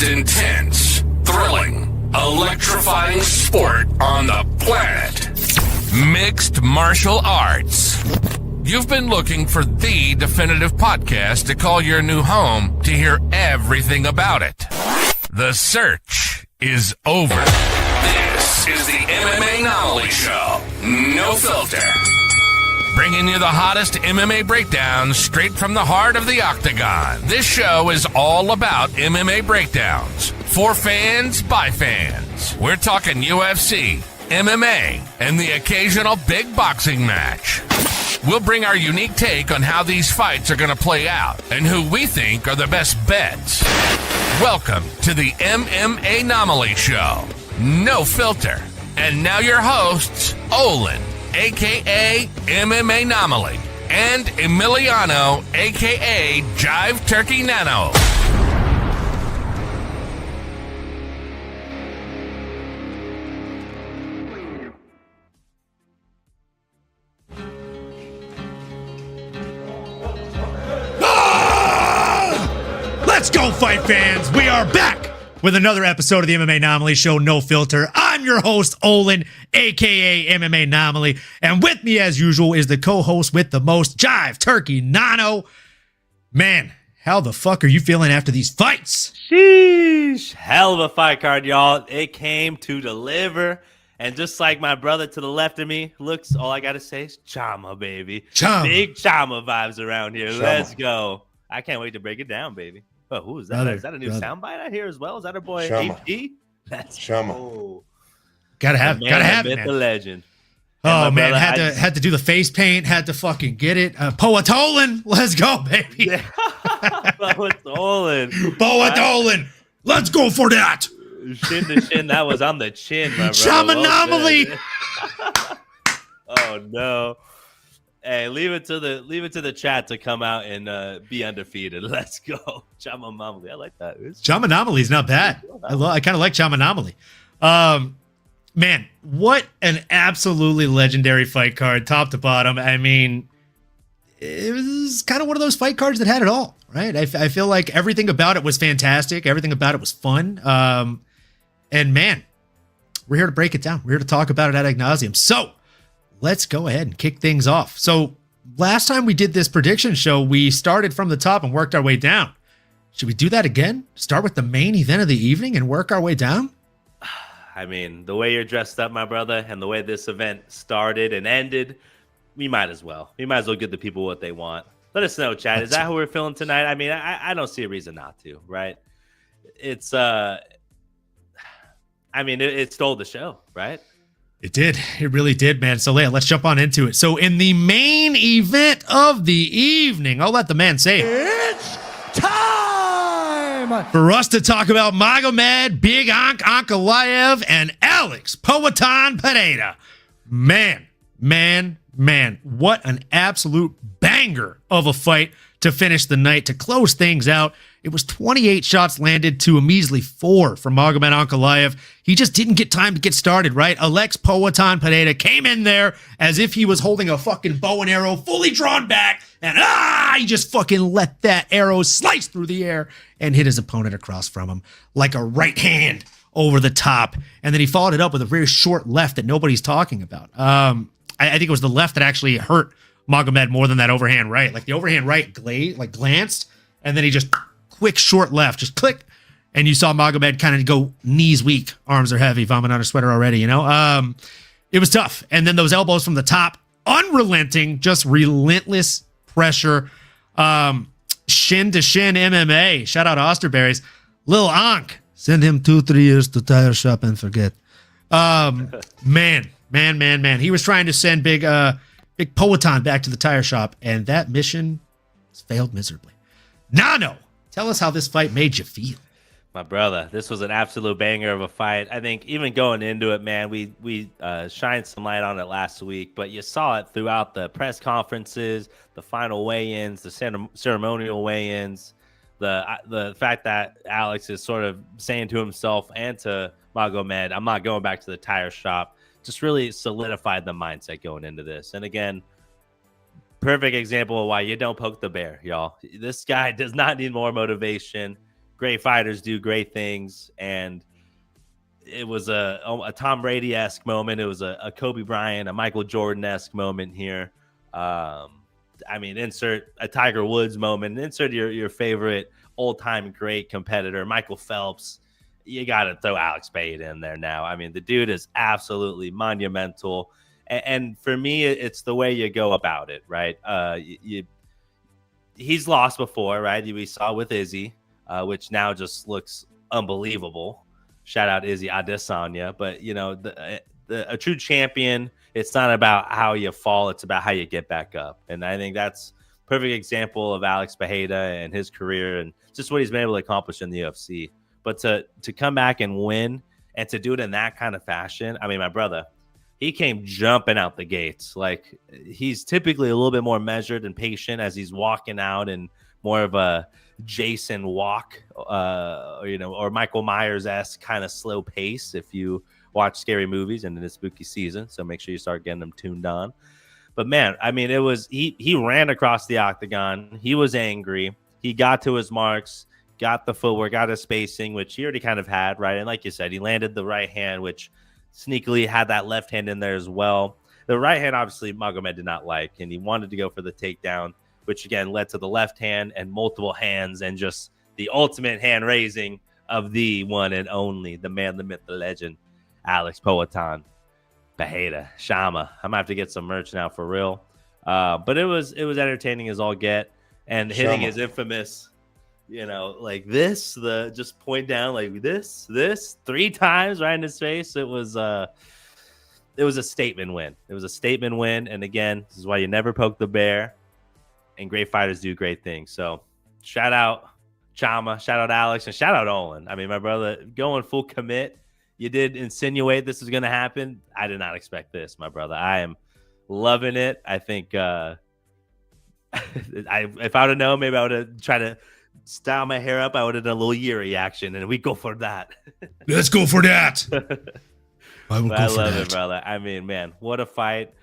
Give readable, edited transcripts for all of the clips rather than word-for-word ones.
intense, thrilling, electrifying sport on the planet. Mixed martial arts. You've been looking for the definitive podcast to call your new home to hear everything about it. The search is over. This is the MMAnomaly Show. No filter. Bringing you the hottest MMA breakdowns straight from the heart of the octagon. This show is all about MMA breakdowns. For fans, by fans. We're talking UFC, MMA, and the occasional big boxing match. We'll bring our unique take on how these fights are going to play out and who we think are the best bets. Welcome to the MMAnomaly Show. No filter. And now your hosts, Olin, a.k.a. MMAnomaly, and Emiliano, a.k.a. Jive Turkey Nano. Let's go, fight fans. We are back with another episode of the MMAnomaly Show, No Filter. I'm your host, Olin, a.k.a. MMAnomaly. And with me, as usual, is the co-host with the most, Jive Turkey Nano. Man, how the fuck are you feeling after these fights? Sheesh. Hell of a fight card, y'all. It came to deliver. And just like my brother to the left of me looks, all I got to say is CHAMA, baby. CHAMA. Big CHAMA vibes around here. CHAMA. Let's go. I can't wait to break it down, baby. Oh, who is that? Is that a new soundbite I hear as well? Is that our boy CHAMA. AP? That's CHAMA. cool. Gotta have it, The man. legend. Oh, And my man, brother, had to do the face paint, had to fucking get it. Poetolin, let's go, baby. Yeah. Poetolin. Poetolin, let's go for that. Shin to shin, that was on the chin, my brother. Shamanomaly. Oh no. Hey, leave it to the chat to come out and be undefeated. Let's go. Shamanomaly. I like that. Shamanomaly is not bad. I kind of like Shamanomaly. Man, what an absolutely legendary fight card, top to bottom. I mean, it was kind of one of those fight cards that had it all, right? I feel like everything about it was fantastic. Everything about it was fun. And man, we're here to break it down. We're here to talk about it ad nauseum. So let's go ahead and kick things off. So last time we did this prediction show, we started from the top and worked our way down. Should we do that again? Start with the main event of the evening and work our way down? I mean, the way you're dressed up, my brother, and the way this event started and ended, we might as well. We might as well give the people what they want. Let us know, Chad. Is that how we're feeling tonight? I mean, I don't see a reason not to, right? It's, I mean, it stole the show, right? It did. It really did, man. So let's jump on into it. So in the main event of the evening, I'll let the man say it. It's time For us to talk about Magomed, Big Ankalaev, and Alex Poatan Pereira. Man. What an absolute banger of a fight to finish the night, to close things out. It was 28 shots landed to a measly 4 from Magomed Ankalaev. He just didn't get time to get started, right? Alex Poatan Pereira came in there as if he was holding a fucking bow and arrow fully drawn back, and he just fucking let that arrow slice through the air and hit his opponent across from him like a right hand over the top. And then he followed it up with a very short left that nobody's talking about. I think it was the left that actually hurt Magomed more than that overhand right. Like the overhand right glanced, and then he just quick short left, just click, and you saw Magomed kind of go knees weak, arms are heavy, vomit on her sweater already, you know? It was tough. And then those elbows from the top, unrelenting, just relentless pressure. Shin to shin MMA. Shout out Osterberries. Lil Ankh, send him 2-3 years to tire shop and forget. Man. He was trying to send Big Poatan back to the tire shop, and that mission failed miserably. Nano, tell us how this fight made you feel. My brother, this was an absolute banger of a fight. I think even going into it, man, we shined some light on it last week, but you saw it throughout the press conferences, the final weigh-ins, the ceremonial weigh-ins, the fact that Alex is sort of saying to himself and to Magomed, I'm not going back to the tire shop, just really solidified the mindset going into this. And again, perfect example of why you don't poke the bear, y'all. This guy does not need more motivation. great fighters do great things, and it was a Tom Brady-esque moment. It was a Kobe Bryant, a Michael Jordan-esque moment here. I mean, insert a Tiger Woods moment. Insert your favorite old-time great competitor, Michael Phelps. You got to throw Alex Pereira in there now. I mean, the dude is absolutely monumental. And for me, it's the way you go about it, right? He's lost before, right? We saw with Izzy, which now just looks unbelievable. Shout out Izzy Adesanya. But, you know, a true champion, it's not about how you fall. It's about how you get back up. And I think that's a perfect example of Alex Pereira and his career and just what he's been able to accomplish in the UFC. But to come back and win and to do it in that kind of fashion, I mean, my brother, he came jumping out the gates. Like, he's typically a little bit more measured and patient as he's walking out in more of a Jason walk, or Michael Myers-esque kind of slow pace if you watch scary movies and in the spooky season. So make sure you start getting them tuned on. But man, I mean, he ran across the octagon. He was angry. He got to his marks, got the footwork, got his spacing, which he already kind of had, right? And like you said, he landed the right hand, which sneakily had that left hand in there as well. The right hand, obviously, Magomed did not like, and he wanted to go for the takedown, which again led to the left hand and multiple hands and just the ultimate hand raising of the one and only, the man, the myth, the legend, Alex Poatan Pereira, CHAMA. I'm gonna have to get some merch now for real. But it was entertaining as all get, and hitting his infamous, like this, the just point down like this 3 times right in his face. It was a statement win. It was a statement win, and again, this is why you never poke the bear. And great fighters do great things. So shout out CHAMA, shout out Alex, and shout out Olin. I mean, my brother, going full commit. You did insinuate this was going to happen. I did not expect this, my brother. I am loving it. I think if I would have known, maybe I would have tried to style my hair up. I would have done a little Jiri action, and we go for that. Let's go for that. I love it, brother. I mean, man, what a fight.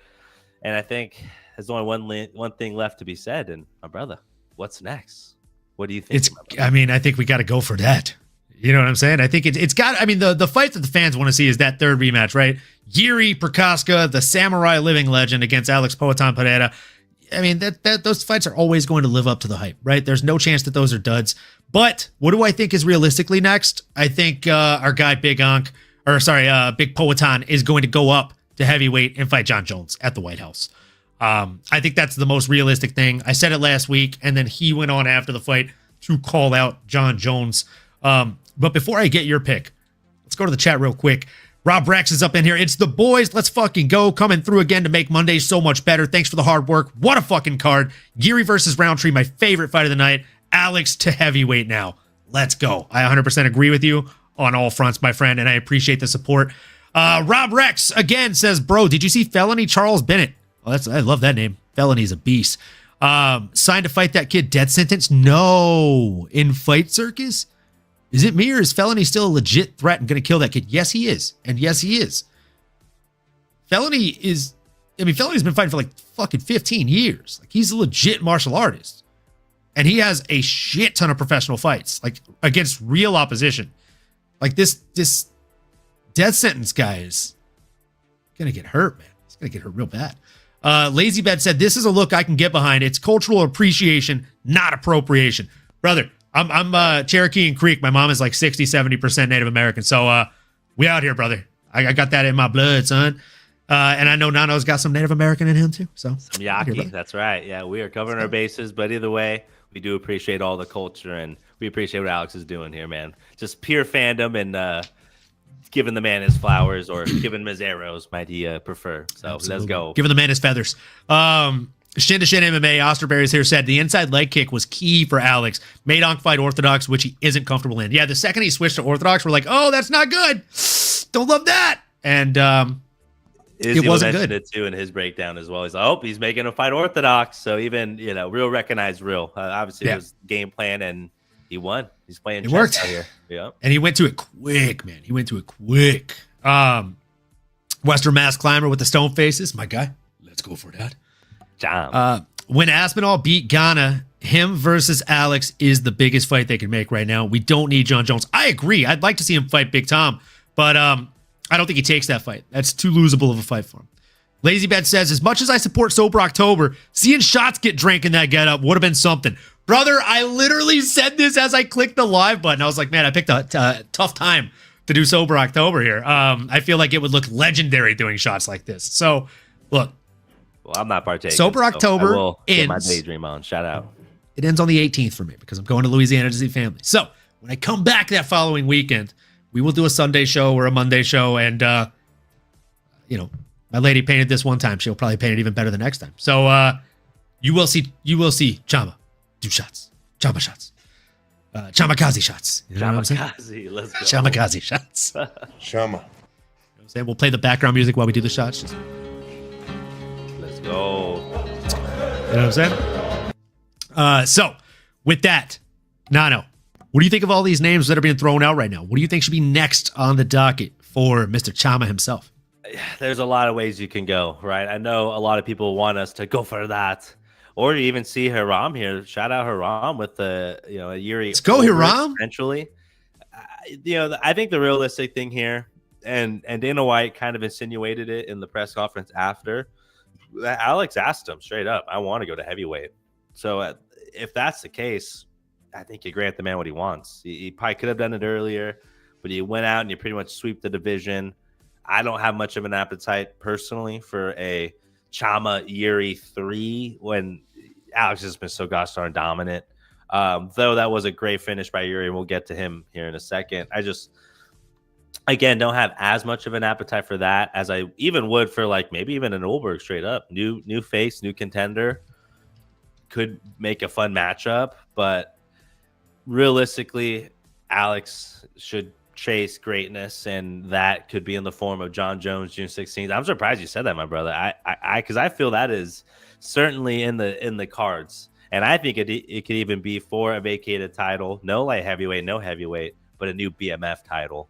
And I think there's only one thing left to be said. And my brother, what's next? What do you think? I think we got to go for that. You know what I'm saying? I think it's got, the fight that the fans want to see is that third rematch, right? Jiri Prochazka, the samurai living legend, against Alex Poatan Pereira. I mean, those fights are always going to live up to the hype, right? There's no chance that those are duds. But what do I think is realistically next? I think our guy Big Poatan is going to go up to heavyweight and fight John Jones at the White House. I think that's the most realistic thing. I said it last week, and then he went on after the fight to call out John Jones. But before I get your pick, let's go to the chat real quick. Rob Rex is up in here. It's the boys. Let's fucking go. Coming through again to make Mondays so much better. Thanks for the hard work. What a fucking card. Jiri versus Rountree, my favorite fight of the night. Alex to heavyweight now. Let's go. I 100% agree with you on all fronts, my friend, and I appreciate the support. Rob Rex again says, bro, did you see Felony Charles Bennett? Oh, I love that name. Felony's a beast. Signed to fight that kid. Death sentence? No. In Fight Circus? Is it me, or is Felony still a legit threat and going to kill that kid? Yes, he is. And yes, he is. Felony's been fighting for like fucking 15 years. Like, he's a legit martial artist. And he has a shit ton of professional fights, like against real opposition. Like this death sentence guy is going to get hurt, man. He's going to get hurt real bad. Lazy Bed said, this is a look I can get behind. It's cultural appreciation, not appropriation. Brother, I'm Cherokee and Creek. My mom is like 60, 70% Native American. So we out here, brother. I got that in my blood, son. And I know Nano's got some Native American in him too. So some Yaqui, that's right. Yeah, we are covering our bases, but either way, we do appreciate all the culture, and we appreciate what Alex is doing here, man. Just pure fandom and giving the man his flowers, or giving him his arrows, might he prefer. So Absolutely. Let's go. Giving the man his feathers. Shin to Shin MMA, Osterberry's here said the inside leg kick was key for Alex. Made Onk fight Orthodox, which he isn't comfortable in. Yeah, the second he switched to Orthodox, we're like, oh, that's not good. Don't love that. And it wasn't good. It too in his breakdown as well. He's like, oh, he's making a fight Orthodox. So even, real recognized real. Obviously, it was game plan, and he won. He's playing chess worked out here. Yeah. And he went to it quick, man. He went to it quick. Western Mass Climber with the stone faces. My guy. Let's go for that. when Aspinall beat Ghana, him versus Alex is the biggest fight they can make right now. We don't need John Jones. I agree. I'd like to see him fight Big Tom, but I don't think he takes that fight. That's too losable of a fight for him. LazyBed says, as much as I support Sober October, seeing shots get drank in that getup would have been something. Brother, I literally said this as I clicked the live button. I was like, man, I picked a tough time to do Sober October here. I feel like it would look legendary doing shots like this. So, look. Well, I'm not partaking. Sober October I will get my ends. daydream on. Shout out. It ends on the 18th for me because I'm going to Louisiana to see family. So, when I come back that following weekend, we will do a Sunday show or a Monday show. And, my lady painted this one time. She'll probably paint it even better the next time. So, you will see CHAMA do shots. CHAMA shots. Chamakaze shots. You know what I'm saying? Chamakaze, let's go. Chamakaze shots. CHAMA. You know what I'm saying? We'll play the background music while we do the shots. Just, Let's go. you know what I'm saying? So, with that, Nano, what do you think of all these names that are being thrown out right now? What do you think should be next on the docket for Mr. CHAMA himself? There's a lot of ways you can go, right? I know a lot of people want us to go for that. Or to even see Haram here. Shout out Haram with the, a Jiri. Let's go, Haram. Eventually. I think the realistic thing here, and Dana White kind of insinuated it in the press conference after, Alex asked him straight up, I want to go to heavyweight. So if that's the case, I think you grant the man what he wants. He probably could have done it earlier, but he went out and you pretty much sweep the division. I don't have much of an appetite personally for a CHAMA Jiri 3 when Alex has been so gosh darn dominant. Though that was a great finish by Jiri, and we'll get to him here in a second. I just, again, don't have as much of an appetite for that as I even would for maybe even an Olberg straight up. New face, new contender. Could make a fun matchup, but realistically, Alex should chase greatness, and that could be in the form of John Jones June 16th. I'm surprised you said that, my brother. Because I feel that is certainly in the cards, and I think it could even be for a vacated title, no light heavyweight, no heavyweight, but a new BMF title.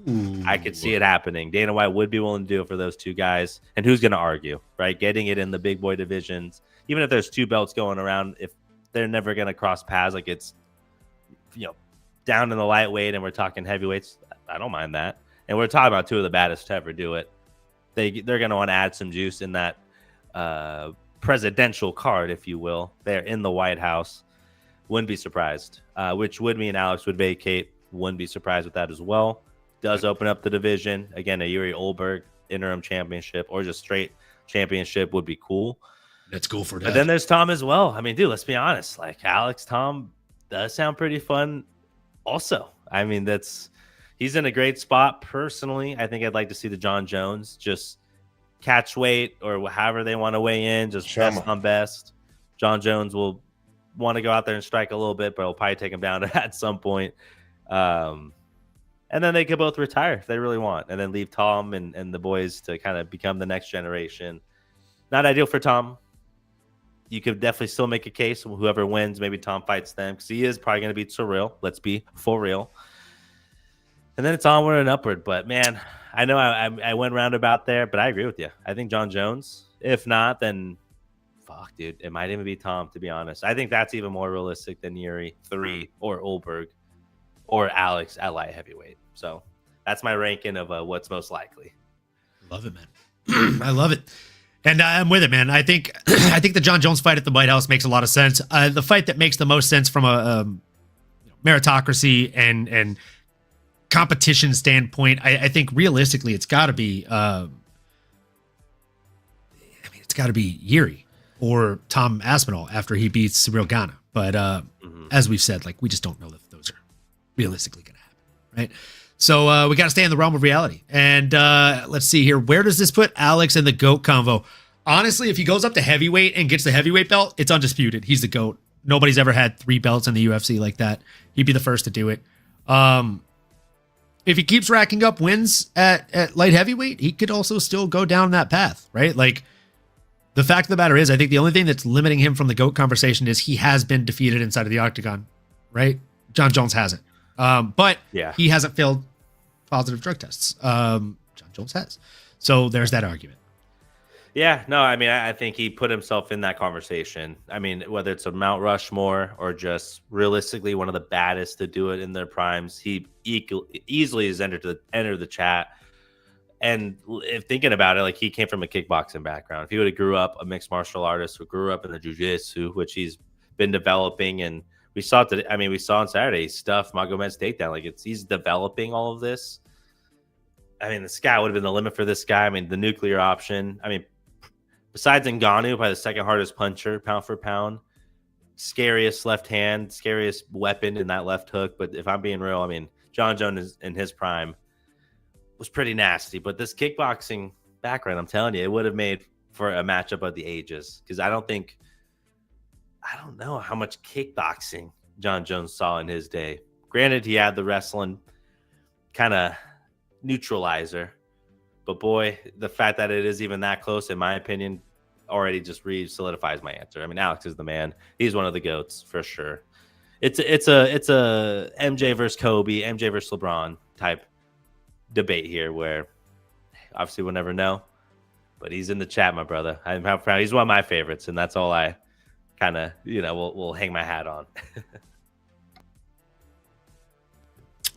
Ooh. I could see it happening. Dana White would be willing to do it for those two guys, and who's going to argue, right? Getting it in the big boy divisions, even if there's two belts going around, if they're never going to cross paths, it's down in the lightweight and we're talking heavyweights, I don't mind that. And we're talking about two of the baddest to ever do it. They're going to want to add some juice in that presidential card, if you will. They're in the White House. Wouldn't be surprised, which would mean Alex would vacate. Wouldn't be surprised with that as well. Does open up the division. Again, a Jiri Olberg interim championship or just straight championship would be cool. Let's go for that. But then there's Tom as well. I mean, dude, let's be honest. Alex, Tom does sound pretty fun. Also, I mean, he's in a great spot. Personally, I think I'd like to see the John Jones just catch weight or however they want to weigh in, just CHAMA. best on best. John Jones will want to go out there and strike a little bit, but he'll probably take him down at some point. And then they could both retire if they really want, and then leave Tom and the boys to kind of become the next generation. Not ideal for Tom. You could definitely still make a case. Whoever wins, maybe Tom fights them because he is probably going to beat Surreal. Let's be for real. And then it's onward and upward. But, man, I know I went roundabout there, but I agree with you. I think John Jones. If not, then fuck, dude. It might even be Tom, to be honest. I think that's even more realistic than Jiri 3 or Olberg or Alex at light heavyweight. So that's my ranking of what's most likely. Love it, man. I love it. And I'm with it, man. I think the John Jones fight at the White House makes a lot of sense. The fight that makes the most sense from a meritocracy and competition standpoint, I think realistically it's got to be. It's got to be Jiri or Tom Aspinall after he beats Cyril Gana. But as we've said, we just don't know that those are realistically going to happen, right? So we got to stay in the realm of reality. And let's see here. Where does this put Alex in the GOAT convo? Honestly, if he goes up to heavyweight and gets the heavyweight belt, it's undisputed. He's the GOAT. Nobody's ever had 3 belts in the UFC like that. He'd be the first to do it. If he keeps racking up wins at light heavyweight, he could also still go down that path, right? The fact of the matter is, I think the only thing that's limiting him from the GOAT conversation is he has been defeated inside of the octagon, right? John Jones hasn't. But he hasn't failed positive drug tests. John Jones has. So there's that argument. Yeah, no, I mean, I think he put himself in that conversation. I mean, whether it's a Mount Rushmore or just realistically one of the baddest to do it in their primes, he easily has entered the chat. And if thinking about it, like he came from a kickboxing background. If he would have grew up a mixed martial artist who grew up in the jiu-jitsu, which he's been developing, and we saw today. I mean, we saw on Saturday he stuffed Magomed's takedown. Like he's developing all of this. I mean, the sky would have been the limit for this guy. I mean, the nuclear option. I mean, besides Ngannou, probably the second hardest puncher, pound for pound, scariest left hand, scariest weapon in that left hook. But if I'm being real, I mean, John Jones in his prime was pretty nasty. But this kickboxing background, I'm telling you, it would have made for a matchup of the ages. Because I don't know how much kickboxing John Jones saw in his day. Granted, he had the wrestling kind of neutralizer. But boy, the fact that it is even that close, in my opinion, already just solidifies my answer. I mean, Alex is the man. He's one of the GOATs for sure. It's a MJ versus Kobe, MJ versus LeBron type debate here, where obviously we'll never know. But he's in the chat, my brother. I'm proud. He's one of my favorites, and that's all I kind of will hang my hat on.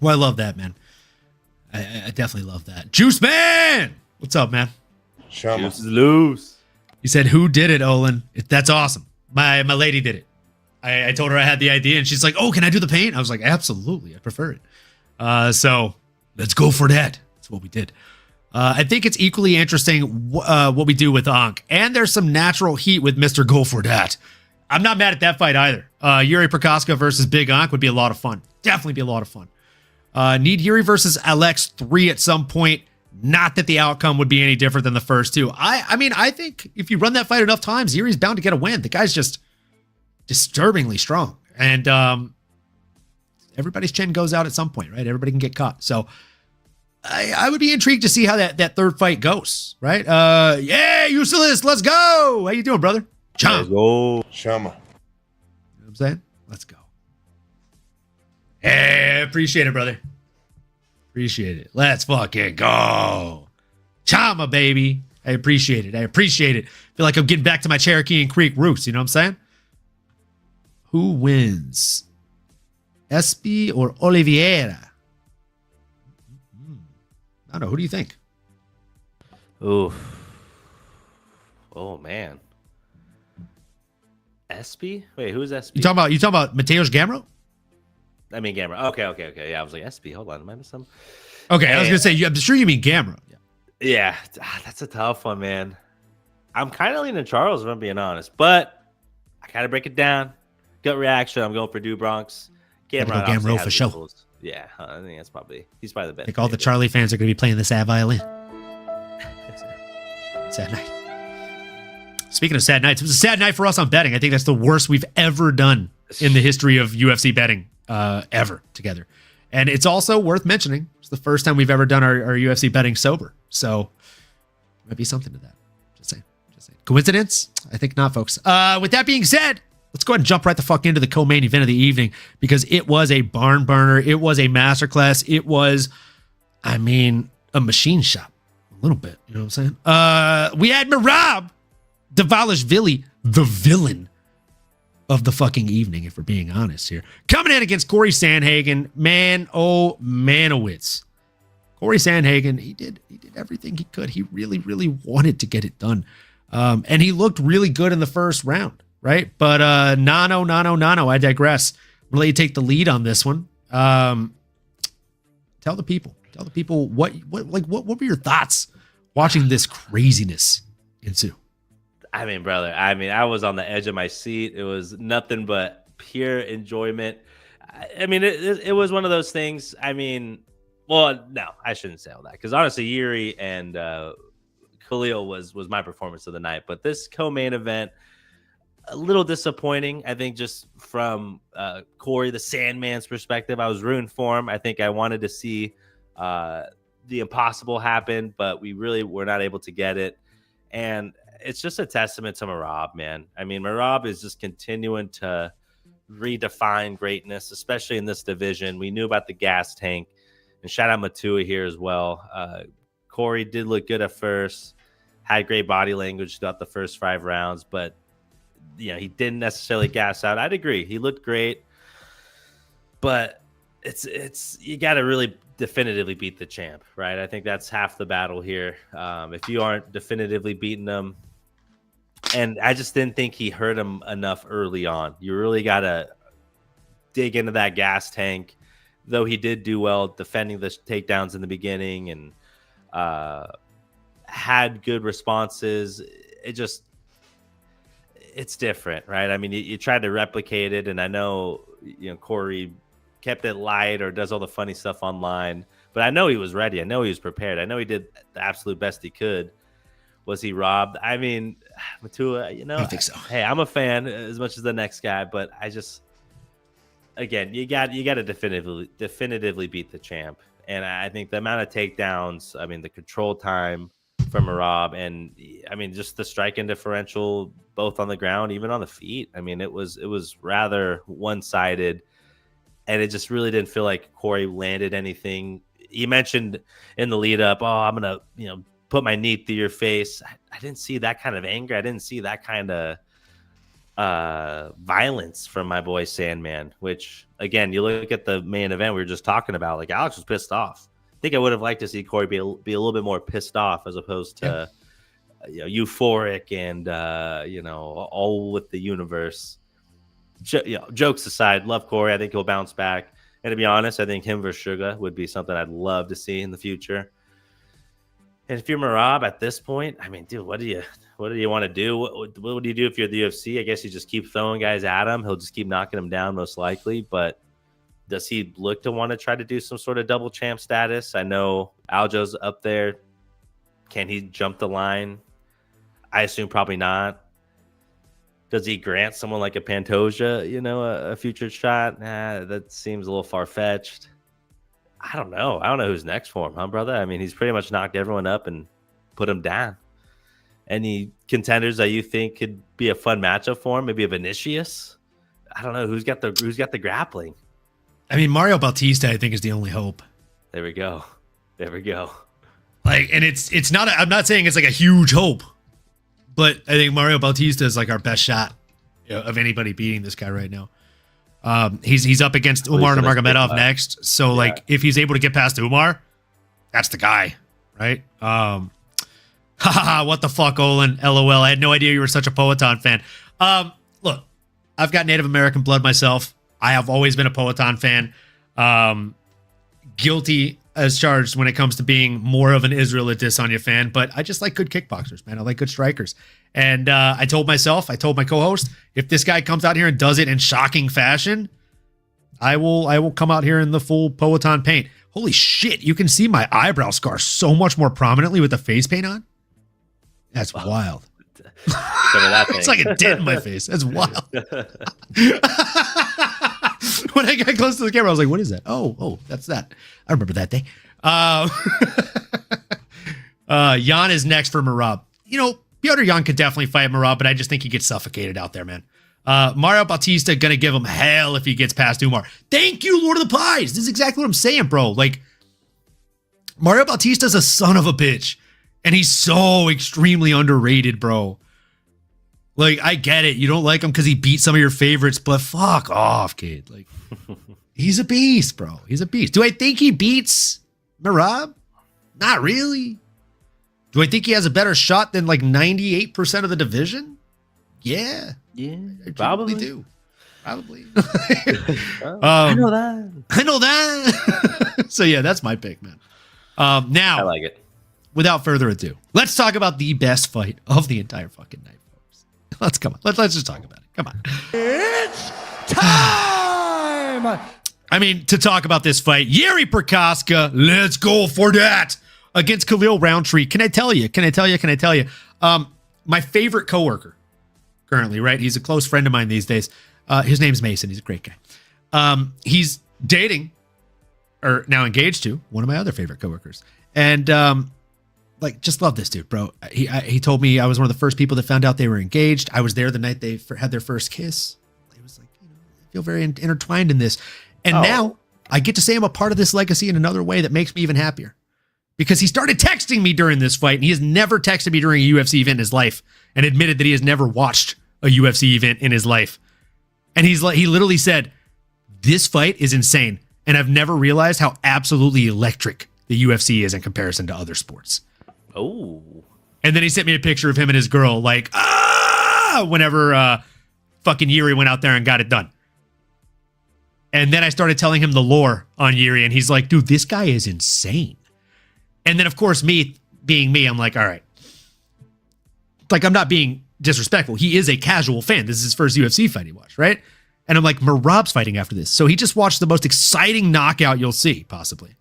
Well, I love that, man. I definitely love that. Juice Man! What's up, man? CHAMA. Juice is loose. He said, who did it, Olin? That's awesome. My lady did it. I told her I had the idea, and she's like, oh, can I do the paint? I was like, absolutely. I prefer it. So let's go for that. That's what we did. I think it's equally interesting what we do with Ankh. And there's some natural heat with Mr. Go for that. I'm not mad at that fight either. Yuri Prokaska versus Big Ankh would be a lot of fun. Definitely be a lot of fun. Need Yuri versus Alex 3 at some point. Not that the outcome would be any different than the first two. I mean, I think if you run that fight enough times, Yuri's bound to get a win. The guy's just disturbingly strong. And everybody's chin goes out at some point, right? Everybody can get caught. So I would be intrigued to see how that third fight goes, right? Yeah, Useless, let's go. How you doing, brother? Let's go. CHAMA. You know what I'm saying? Let's go. Hey, appreciate it, brother. Appreciate it. Let's fucking go. CHAMA, baby. I appreciate it. I appreciate it. Feel like I'm getting back to my Cherokee and Creek roots. You know what I'm saying? Who wins? Espy or Oliveira? I don't know. Who do you think? Oof. Oh, man. Espy? Wait, who's Espy? You talking about Mateusz Gamrot? I mean, Gamrot. Okay. Yeah, I was like, Espy. Hold on. Am I missing something? Okay, I was going to say, I'm sure you mean Gamrot. Yeah, that's a tough one, man. I'm kind of leaning Charles, if I'm being honest. But I got to break it down. Gut reaction, I'm going for Du Bronx. Gamrot for sure. Yeah, I think he's probably the best. I think all the Charlie fans are going to be playing the sad violin. Sad night. Speaking of sad nights, it was a sad night for us on betting. I think that's the worst we've ever done in the history of UFC betting ever together. And it's also worth mentioning, it's the first time we've ever done our UFC betting sober. So might be something to that. Just saying. Coincidence? I think not, folks. With that being said, let's go ahead and jump right the fuck into the co-main event of the evening, because it was a barn burner. It was a masterclass. It was, a machine shop. A little bit. You know what I'm saying? We had Merab Davalishvili, the villain of the fucking evening, if we're being honest here, coming in against Corey Sandhagen. Manowitz. Corey Sandhagen, he did everything he could. He really, really wanted to get it done. And he looked really good in the first round, right? But Nano, I digress. I'm gonna let you take the lead on this one. Tell the people what were your thoughts watching this craziness ensue? I mean, brother, I was on the edge of my seat. It was nothing but pure enjoyment. I mean, it was one of those things. I mean, well, no, I shouldn't say all that, because honestly, Jiri and Khalil was my performance of the night. But this co-main event, a little disappointing, I think, just from Corey the Sandman's perspective. I was rooting for him. I think I wanted to see the impossible happen, but we really were not able to get it. And it's just a testament to Merab, man. I mean, Merab is just continuing to redefine greatness, especially in this division. We knew about the gas tank, and shout out Matua here as well. Corey did look good at first, had great body language throughout the first 5 rounds, but he didn't necessarily gas out. I'd agree. He looked great, but it's you got to really definitively beat the champ, right? I think that's half the battle here. If you aren't definitively beating him, and I just didn't think he hurt him enough early on. You really got to dig into that gas tank, though he did do well defending the takedowns in the beginning and had good responses. It's different, right? I mean, you tried to replicate it, and I know, Corey kept it light or does all the funny stuff online, but I know he was ready. I know he was prepared. I know he did the absolute best he could. Was he robbed? I mean, Matua, I don't think so. Hey, I'm a fan as much as the next guy, but again, you got to definitively beat the champ. And I think the amount of takedowns, I mean, the control time from Merab, and I mean, just the striking differential, both on the ground, even on the feet. I mean, it was rather one-sided, and it just really didn't feel like Corey landed anything. You mentioned in the lead up, I'm going to, put my knee through your face. I didn't see that kind of anger. I didn't see that kind of violence from my boy Sandman, which, again, you look at the main event we were just talking about, like, Alex was pissed off. I think I would have liked to see Corey be a little bit more pissed off as opposed to euphoric and all with the universe. Jokes aside, love Corey. I think he'll bounce back. And to be honest, I think him versus Sugar would be something I'd love to see in the future. And if you're Merab at this point, I mean, dude, what do you want to do? What do you do if you're the UFC? I guess you just keep throwing guys at him. He'll just keep knocking them down, most likely. But does he look to want to try to do some sort of double champ status? I know Aljo's up there. Can he jump the line? I assume probably not. Does he grant someone like a Pantoja, a future shot? That seems a little far-fetched. I don't know. I don't know who's next for him, huh, brother? I mean, he's pretty much knocked everyone up and put him down. Any contenders that you think could be a fun matchup for him? Maybe a Vinicius? I don't know. Who's got the grappling? I mean, Mario Bautista, I think, is the only hope. There we go. Like, and it's not. I'm not saying it's like a huge hope, but I think Mario Bautista is like our best shot of anybody beating this guy right now. He's up against Umar Nurmagomedov next. So like, if he's able to get past Umar, that's the guy, right? What the fuck, Olin? LOL. I had no idea you were such a Poatan fan. Look, I've got Native American blood myself. I have always been a Poatan fan. Guilty as charged when it comes to being more of an Israel Adesanya fan, but I just like good kickboxers, man. I like good strikers. And I told my co-host, if this guy comes out here and does it in shocking fashion, I will come out here in the full Poatan paint. Holy shit, you can see my eyebrow scar so much more prominently with the face paint on. That's wild. It's like a dent in my face. That's wild. When I got close to the camera, I was like, what is that? Oh, that's that. I remember that day. Jan is next for Merab. Piotr Jan could definitely fight Merab, but I just think he gets suffocated out there, man. Mario Bautista gonna give him hell if he gets past Umar. Thank you, Lord of the Pies. This is exactly what I'm saying, bro. Like, Mario Bautista's a son of a bitch, and he's so extremely underrated, bro. Like, I get it. You don't like him because he beat some of your favorites, but fuck off, kid. Like, he's a beast, bro. He's a beast. Do I think he beats Merab? Not really. Do I think he has a better shot than like 98% of the division? Yeah. Yeah, I probably do. Probably. I know that. So yeah, that's my pick, man. Now, I like it. Without further ado, let's talk about the best fight of the entire fucking night, folks. Let's just talk about it. Come on. It's time! I mean, to talk about this fight, Jiri Prochazka, let's go for that, against Khalil Rountree. Can I tell you? My favorite coworker currently, right? He's a close friend of mine these days. His name's Mason. He's a great guy. He's dating, or now engaged to, one of my other favorite coworkers. And just love this dude, bro. He told me I was one of the first people that found out they were engaged. I was there the night they had their first kiss. He was like, I feel very intertwined in this. And now I get to say I'm a part of this legacy in another way that makes me even happier. because he started texting me during this fight, and he has never texted me during a UFC event in his life, and admitted that he has never watched a UFC event in his life. And he literally said, "This fight is insane, and I've never realized how absolutely electric the UFC is in comparison to other sports." Oh. And then he sent me a picture of him and his girl, like, whenever fucking Jiri went out there and got it done. And then I started telling him the lore on Jiri, and he's like, "Dude, this guy is insane." And then, of course, me being me, I'm like, all right. Like, I'm not being disrespectful. He is a casual fan. This is his first UFC fight he watched, right? And I'm like, Merab's fighting after this. So he just watched the most exciting knockout you'll see, possibly.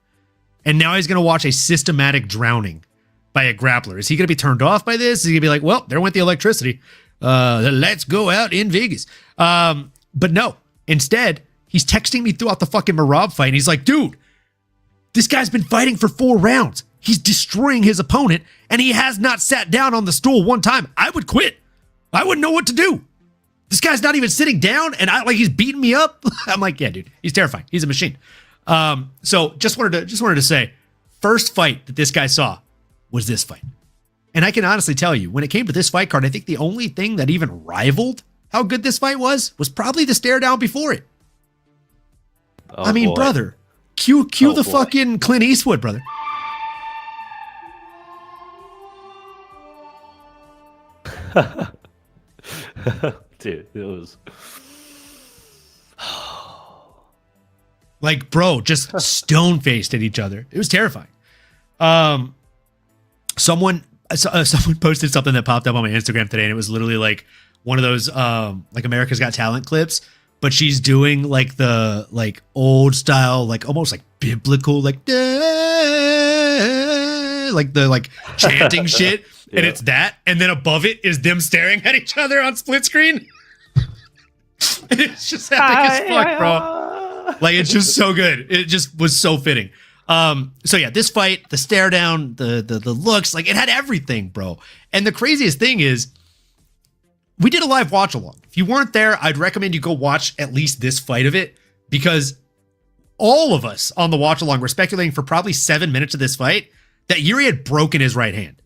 And now he's going to watch a systematic drowning by a grappler. Is he going to be turned off by this? Is he going to be like, well, there went the electricity. Let's go out in Vegas. But no, instead, he's texting me throughout the fucking Merab fight. And he's like, dude, this guy's been fighting for 4 rounds. He's destroying his opponent, and he has not sat down on the stool one time. I would quit. I wouldn't know what to do. This guy's not even sitting down, and he's beating me up. I'm like, yeah, dude, he's terrifying. He's a machine. So just wanted to say, first fight that this guy saw was this fight. And I can honestly tell you, when it came to this fight card, I think the only thing that even rivaled how good this fight was probably the stare down before it. Oh, I mean, boy. brother, cue the fucking Clint Eastwood, brother. Dude, it was like, bro, just stone faced at each other. It was terrifying. Someone posted something that popped up on my Instagram today, and it was literally like one of those like America's Got Talent clips, but she's doing like the like old style, like almost like biblical, like the chanting shit. And it's that, and then above it is them staring at each other on split screen. And it's just epic as fuck, bro. Like, it's just so good. It just was so fitting. So yeah, this fight, the stare down, the looks, like, it had everything, bro. And the craziest thing is, we did a live watch along. If you weren't there, I'd recommend you go watch at least this fight of it, because all of us on the watch along were speculating for probably 7 minutes of this fight that Jiri had broken his right hand.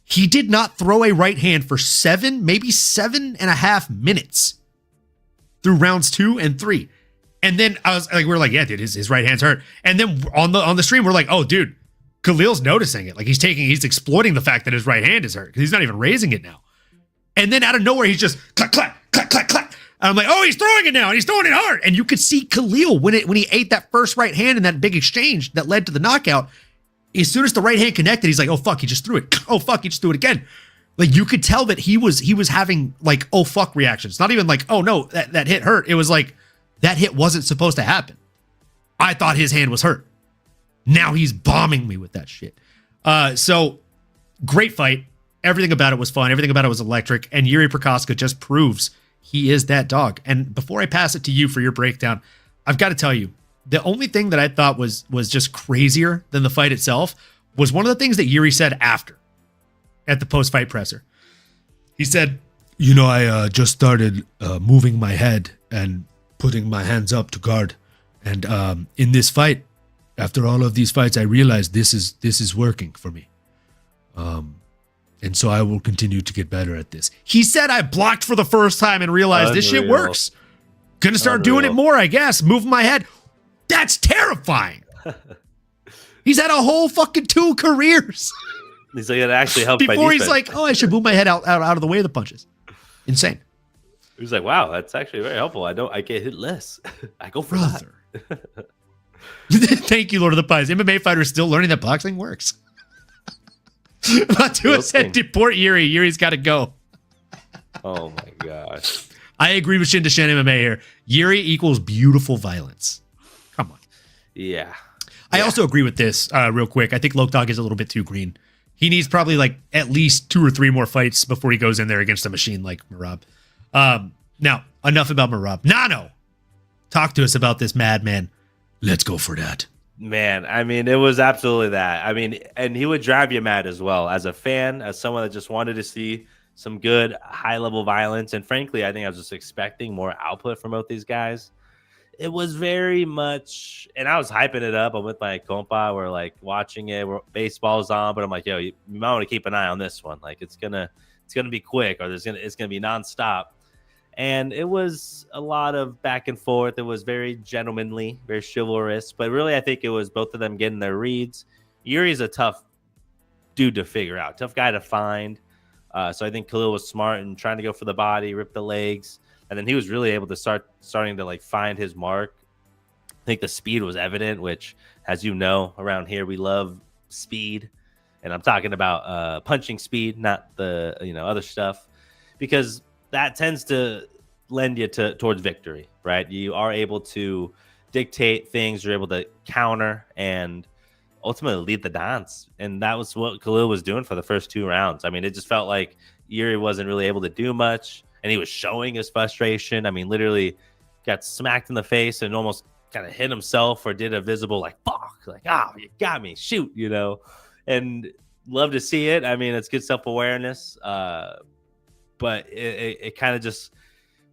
He did not throw a right hand for 7, maybe 7.5 minutes through rounds 2 and 3. And then I was like, we were like, yeah, dude, his right hand's hurt. And then on the stream, we're like, oh, dude, Khalil's noticing it. Like, he's exploiting the fact that his right hand is hurt because he's not even raising it now. And then out of nowhere, he's just clack, clack, clack, clack, clack. And I'm like, oh, he's throwing it now, and he's throwing it hard. And you could see Khalil when he ate that first right hand in that big exchange that led to the knockout. As soon as the right hand connected, he's like, oh, fuck, he just threw it. Oh, fuck, he just threw it again. Like, you could tell that he was having, like, oh, fuck reactions. Not even like, oh, no, that hit hurt. It was like, that hit wasn't supposed to happen. I thought his hand was hurt. Now he's bombing me with that shit. So, great fight. Everything about it was fun. Everything about it was electric. And Jiri Prochazka just proves he is that dog. And before I pass it to you for your breakdown, I've got to tell you, the only thing that I thought was just crazier than the fight itself was one of the things that Jiri said after at the post-fight presser. He said, you know, I just started moving my head and putting my hands up to guard. And in this fight, after all of these fights, I realized this is working for me. And so I will continue to get better at this. He said I blocked for the first time and realized this shit works. Gonna start doing it more, I guess. Moving my head. That's terrifying. He's had a whole fucking 2 careers. He's like, it actually helps before he's like, oh, I should move my head out of the way of the punches. Insane. He was like, wow, that's actually very helpful. I get hit less. I go for that. Thank you, Lord of the Pies. MMA fighters still learning that boxing works. Matua said, deport Jiri. Yuri's got to go. Oh my gosh. I agree with Shin to Shin MMA here. Jiri equals beautiful violence. Come on. Yeah. I also agree with this real quick. I think Lokdog is a little bit too green. He needs probably like at least 2 or 3 more fights before he goes in there against a machine like Merab. Now, enough about Merab. Nano, talk to us about this madman. Let's go for that. Man, I mean, it was absolutely that. I mean, and he would drive you mad as well. As a fan, as someone that just wanted to see some good high-level violence. And frankly, I think I was just expecting more output from both these guys. it was very much, and I was hyping it up. I'm with my compa. We're like watching it. Baseball's on, but I'm like, yo, you might want to keep an eye on this one. Like it's gonna be quick, or it's gonna be nonstop. And it was a lot of back and forth. It was very gentlemanly, very chivalrous. But really, I think it was both of them getting their reads. Yuri's a tough dude to figure out, tough guy to find. So I think Khalil was smart in trying to go for the body, rip the legs. And then he was really able to starting to like find his mark. I think the speed was evident, which, as you know, around here, we love speed. And I'm talking about punching speed, not the other stuff, because that tends to lend you towards victory, right? You are able to dictate things, you're able to counter and ultimately lead the dance. And that was what Khalil was doing for the first 2 rounds. I mean, it just felt like Jiri wasn't really able to do much, and he was showing his frustration. I mean, literally got smacked in the face and almost kind of hit himself, or did a visible like, fuck, like, you got me, shoot, and love to see it. I mean, it's good self-awareness. But it kind of just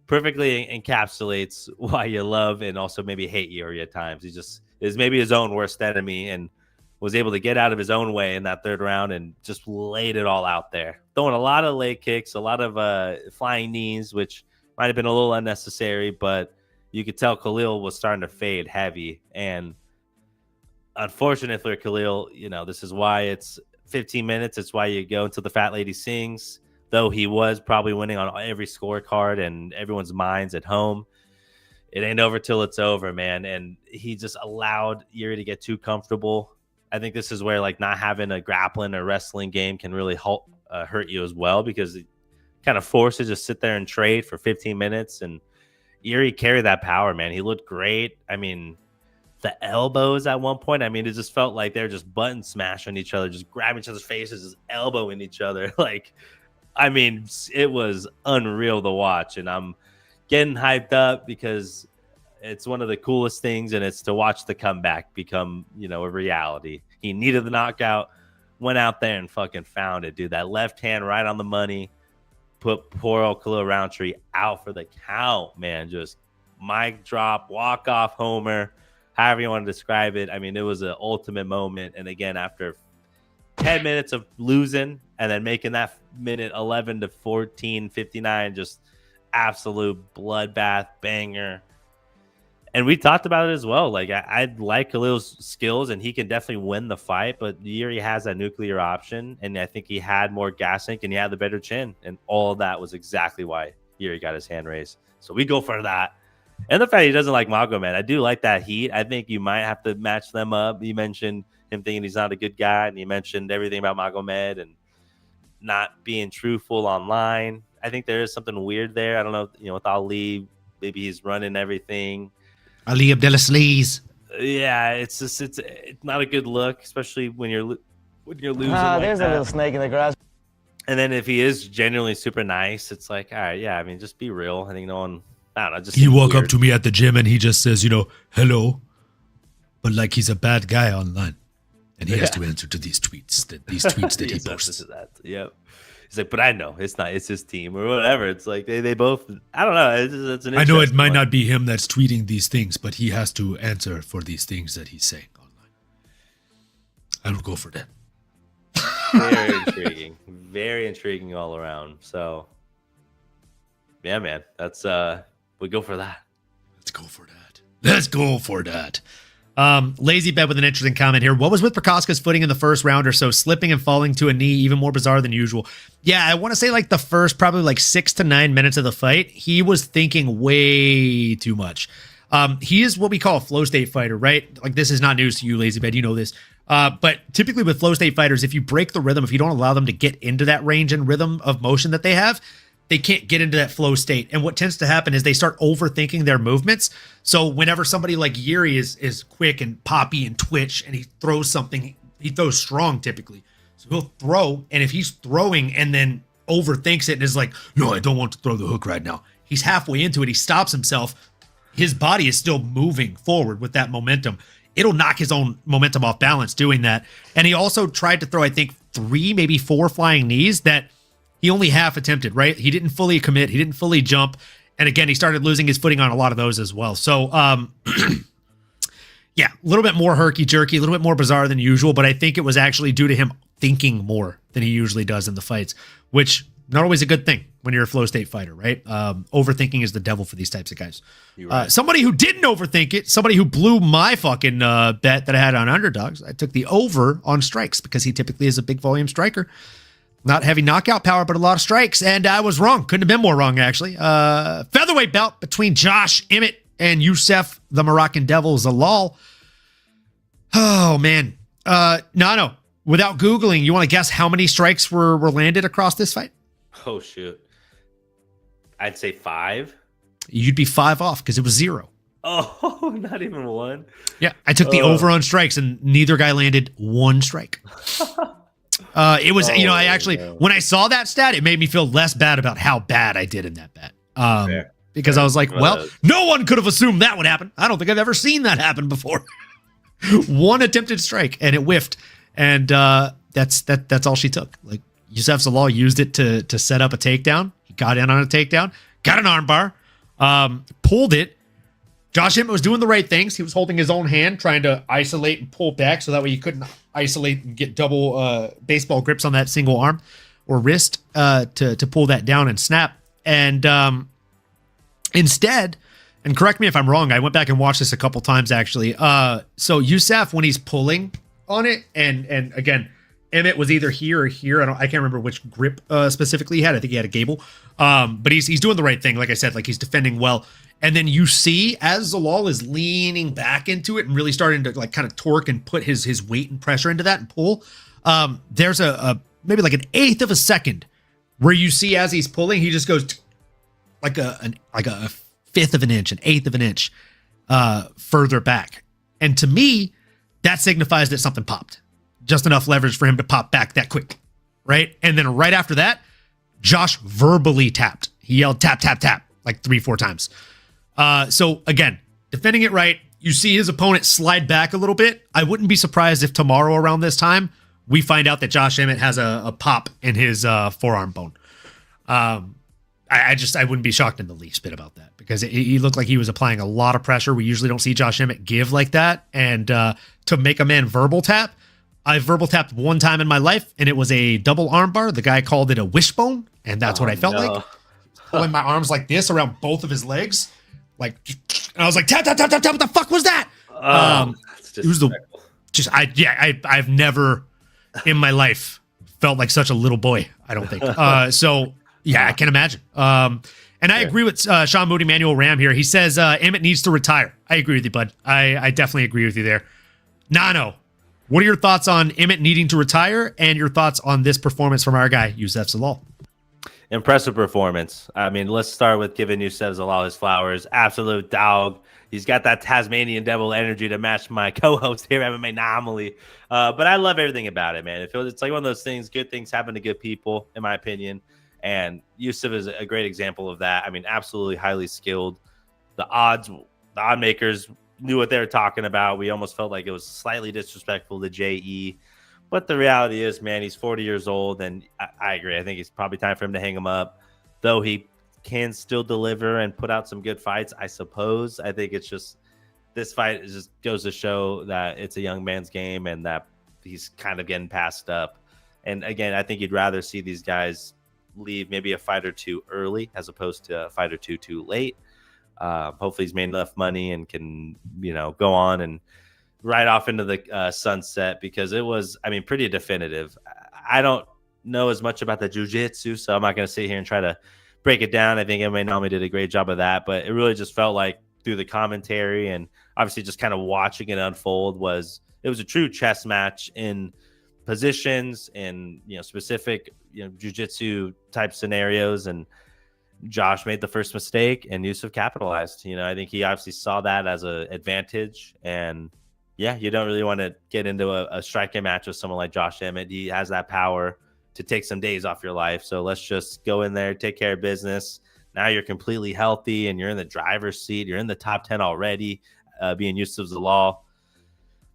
perfectly encapsulates why you love and also maybe hate Jiri at times. He just is maybe his own worst enemy and was able to get out of his own way in that 3rd round and just laid it all out there. Throwing a lot of leg kicks, a lot of flying knees, which might have been a little unnecessary, but you could tell Khalil was starting to fade heavy. And unfortunately for Khalil, this is why it's 15 minutes. It's why you go until the fat lady sings. Though he was probably winning on every scorecard and everyone's minds at home, it ain't over till it's over, man. And he just allowed Jiri to get too comfortable. I think this is where like not having a grappling or wrestling game can really hurt you as well, because it kind of forced to just sit there and trade for 15 minutes. And Jiri carried that power, man. He looked great. I mean, the elbows at one point, I mean, it just felt like they're just button smashing each other, just grabbing each other's faces, just elbowing each other. Like, I mean, it was unreal to watch, and I'm getting hyped up because it's one of the coolest things, and it's to watch the comeback become, a reality. He needed the knockout, went out there and fucking found it, dude. That left hand right on the money, put poor old Khalil Rountree out for the count, man. Just mic drop, walk off homer, however you want to describe it. I mean, it was an ultimate moment, and again, after 10 minutes of losing and then making that minute 11 to 14:59 just absolute bloodbath banger. And we talked about it as well. Like, I like Khalil's skills, and he can definitely win the fight, but Jiri has that nuclear option, and I think he had more gas tank and he had the better chin, and all of that was exactly why Jiri got his hand raised. So we go for that. And the fact he doesn't like Magomed, I do like that heat. I think you might have to match them up. You mentioned him thinking he's not a good guy, and he mentioned everything about Magomed and not being truthful online. I think there is something weird there. I don't know, with Ali, maybe he's running everything. Ali Abdelaziz. Yeah, it's just it's not a good look, especially when you're losing. There's a little snake in the grass. And then if he is genuinely super nice, it's like, all right, yeah, I mean, just be real. I think no one, I don't know, just he walk up to me at the gym and he just says, hello, but like he's a bad guy online. And he has to answer to these tweets that he posts. Yep. He's like, but I know it's not. It's his team or whatever. It's like they both. I don't know. It's an. I know it might not be him that's tweeting these things, but he has to answer for these things that he's saying online. I will go for that. Very intriguing. Very intriguing all around. So, yeah, man. That's we go for that. Let's go for that. Lazy Bet with an interesting comment here. What was with Prochaska's footing in the first round or so, slipping and falling to a knee, even more bizarre than usual? Yeah, I want to say like the first probably like 6 to 9 minutes of the fight, he was thinking way too much. He is what we call a flow state fighter, right? Like, this is not news to you, Lazy Bet, you know this. But typically with flow state fighters, if you break the rhythm, if you don't allow them to get into that range and rhythm of motion that they have, they can't get into that flow state. And what tends to happen is they start overthinking their movements. So whenever somebody like Jiri is quick and poppy and twitch and he throws something, he throws strong typically. So he'll throw, and if he's throwing and then overthinks it and is like, no, I don't want to throw the hook right now. He's halfway into it. He stops himself. His body is still moving forward with that momentum. It'll knock his own momentum off balance doing that. And he also tried to throw, I think, 3, maybe 4 flying knees that he only half attempted, right? He didn't fully commit. He didn't fully jump. And again, he started losing his footing on a lot of those as well. So, yeah, a little bit more herky-jerky, a little bit more bizarre than usual, but I think it was actually due to him thinking more than he usually does in the fights, which not always a good thing when you're a flow state fighter, right? Overthinking is the devil for these types of guys. Right. Somebody who didn't overthink it, somebody who blew my fucking bet that I had on underdogs, I took the over on strikes because he typically is a big volume striker. Not heavy knockout power, but a lot of strikes, and I was wrong. Couldn't have been more wrong, actually. Featherweight belt between Josh Emmett and Youssef the Moroccan Devil Zalal. Oh, man. No. Without Googling, you want to guess how many strikes were landed across this fight? Oh, shoot. I'd say 5. You'd be 5 off because it was 0. Oh, not even 1. Yeah, I took the over on strikes, and neither guy landed 1 strike. It was, I actually, when I saw that stat, it made me feel less bad about how bad I did in that bet. Because I was like, well, no one could have assumed that would happen. I don't think I've ever seen that happen before. 1 attempted strike, and it whiffed. And that's all she took. Like, Youssef Zalal used it to set up a takedown. He got in on a takedown, got an armbar, pulled it. Josh Emmett was doing the right things. He was holding his own hand, trying to isolate and pull back so that way you couldn't isolate and get double baseball grips on that single arm or wrist to pull that down and snap. And instead, and correct me if I'm wrong, I went back and watched this a couple times actually. So Youssef, when he's pulling on it, and again, Emmett was either here or here. I can't remember which grip specifically he had. I think he had a gable. But he's doing the right thing. Like I said, like he's defending well. And then you see as Zalal is leaning back into it and really starting to like kind of torque and put his weight and pressure into that and pull. There's a maybe like an eighth of a second where you see as he's pulling, he just goes like a fifth of an inch, an eighth of an inch further back. And to me, that signifies that something popped. Just enough leverage for him to pop back that quick, right? And then right after that, Josh verbally tapped. He yelled tap, tap, tap like 3-4 times. So again, defending it right, you see his opponent slide back a little bit. I wouldn't be surprised if tomorrow around this time, we find out that Josh Emmett has a pop in his forearm bone. I wouldn't be shocked in the least bit about that because he looked like he was applying a lot of pressure. We usually don't see Josh Emmett give like that. And to make a man verbal tap, I verbal tapped one time in my life, and it was a double arm bar. The guy called it a wishbone, and that's what I felt like. Pulling my arms like this around both of his legs. Like, and I was like, tap, tap, tap, tap, tap. What the fuck was that? It was I've never in my life felt like such a little boy. I don't think. So yeah, I can imagine. And I agree with Sean Moody, Manuel Ram here. He says Emmett needs to retire. I agree with you, bud. I definitely agree with you there. Nano, what are your thoughts on Emmett needing to retire and your thoughts on this performance from our guy, Youssef Zalal? Impressive performance. I mean, let's start with giving Youssef Zalal his flowers. Absolute dog. He's got that Tasmanian devil energy to match my co-host here, MMAnomaly. But I love everything about it, man. It's like one of those things, good things happen to good people, in my opinion. And Youssef is a great example of that. I mean, absolutely highly skilled. The odd makers knew what they were talking about. We almost felt like it was slightly disrespectful to JE. But the reality is, man, he's 40 years old, and I agree. I think it's probably time for him to hang him up, though he can still deliver and put out some good fights, I suppose. I think it's just this fight just goes to show that it's a young man's game and that he's kind of getting passed up. And again, I think you'd rather see these guys leave maybe a fight or two early as opposed to a fight or two too late. Hopefully he's made enough money and can, go on and ride off into the sunset, because it was, pretty definitive. I don't know as much about the jiu-jitsu, so I'm not going to sit here and try to break it down. I think MMAnomaly did a great job of that, but it really just felt like through the commentary and obviously just kind of watching it unfold it was a true chess match in positions and, specific, jiu-jitsu type scenarios. And Josh made the first mistake and Youssef capitalized. I think he obviously saw that as an advantage. And yeah, you don't really want to get into a striking match with someone like Josh Emmett. He has that power to take some days off your life. So let's just go in there, take care of business. Now you're completely healthy and you're in the driver's seat. You're in the top 10 already, being Youssef Zalal.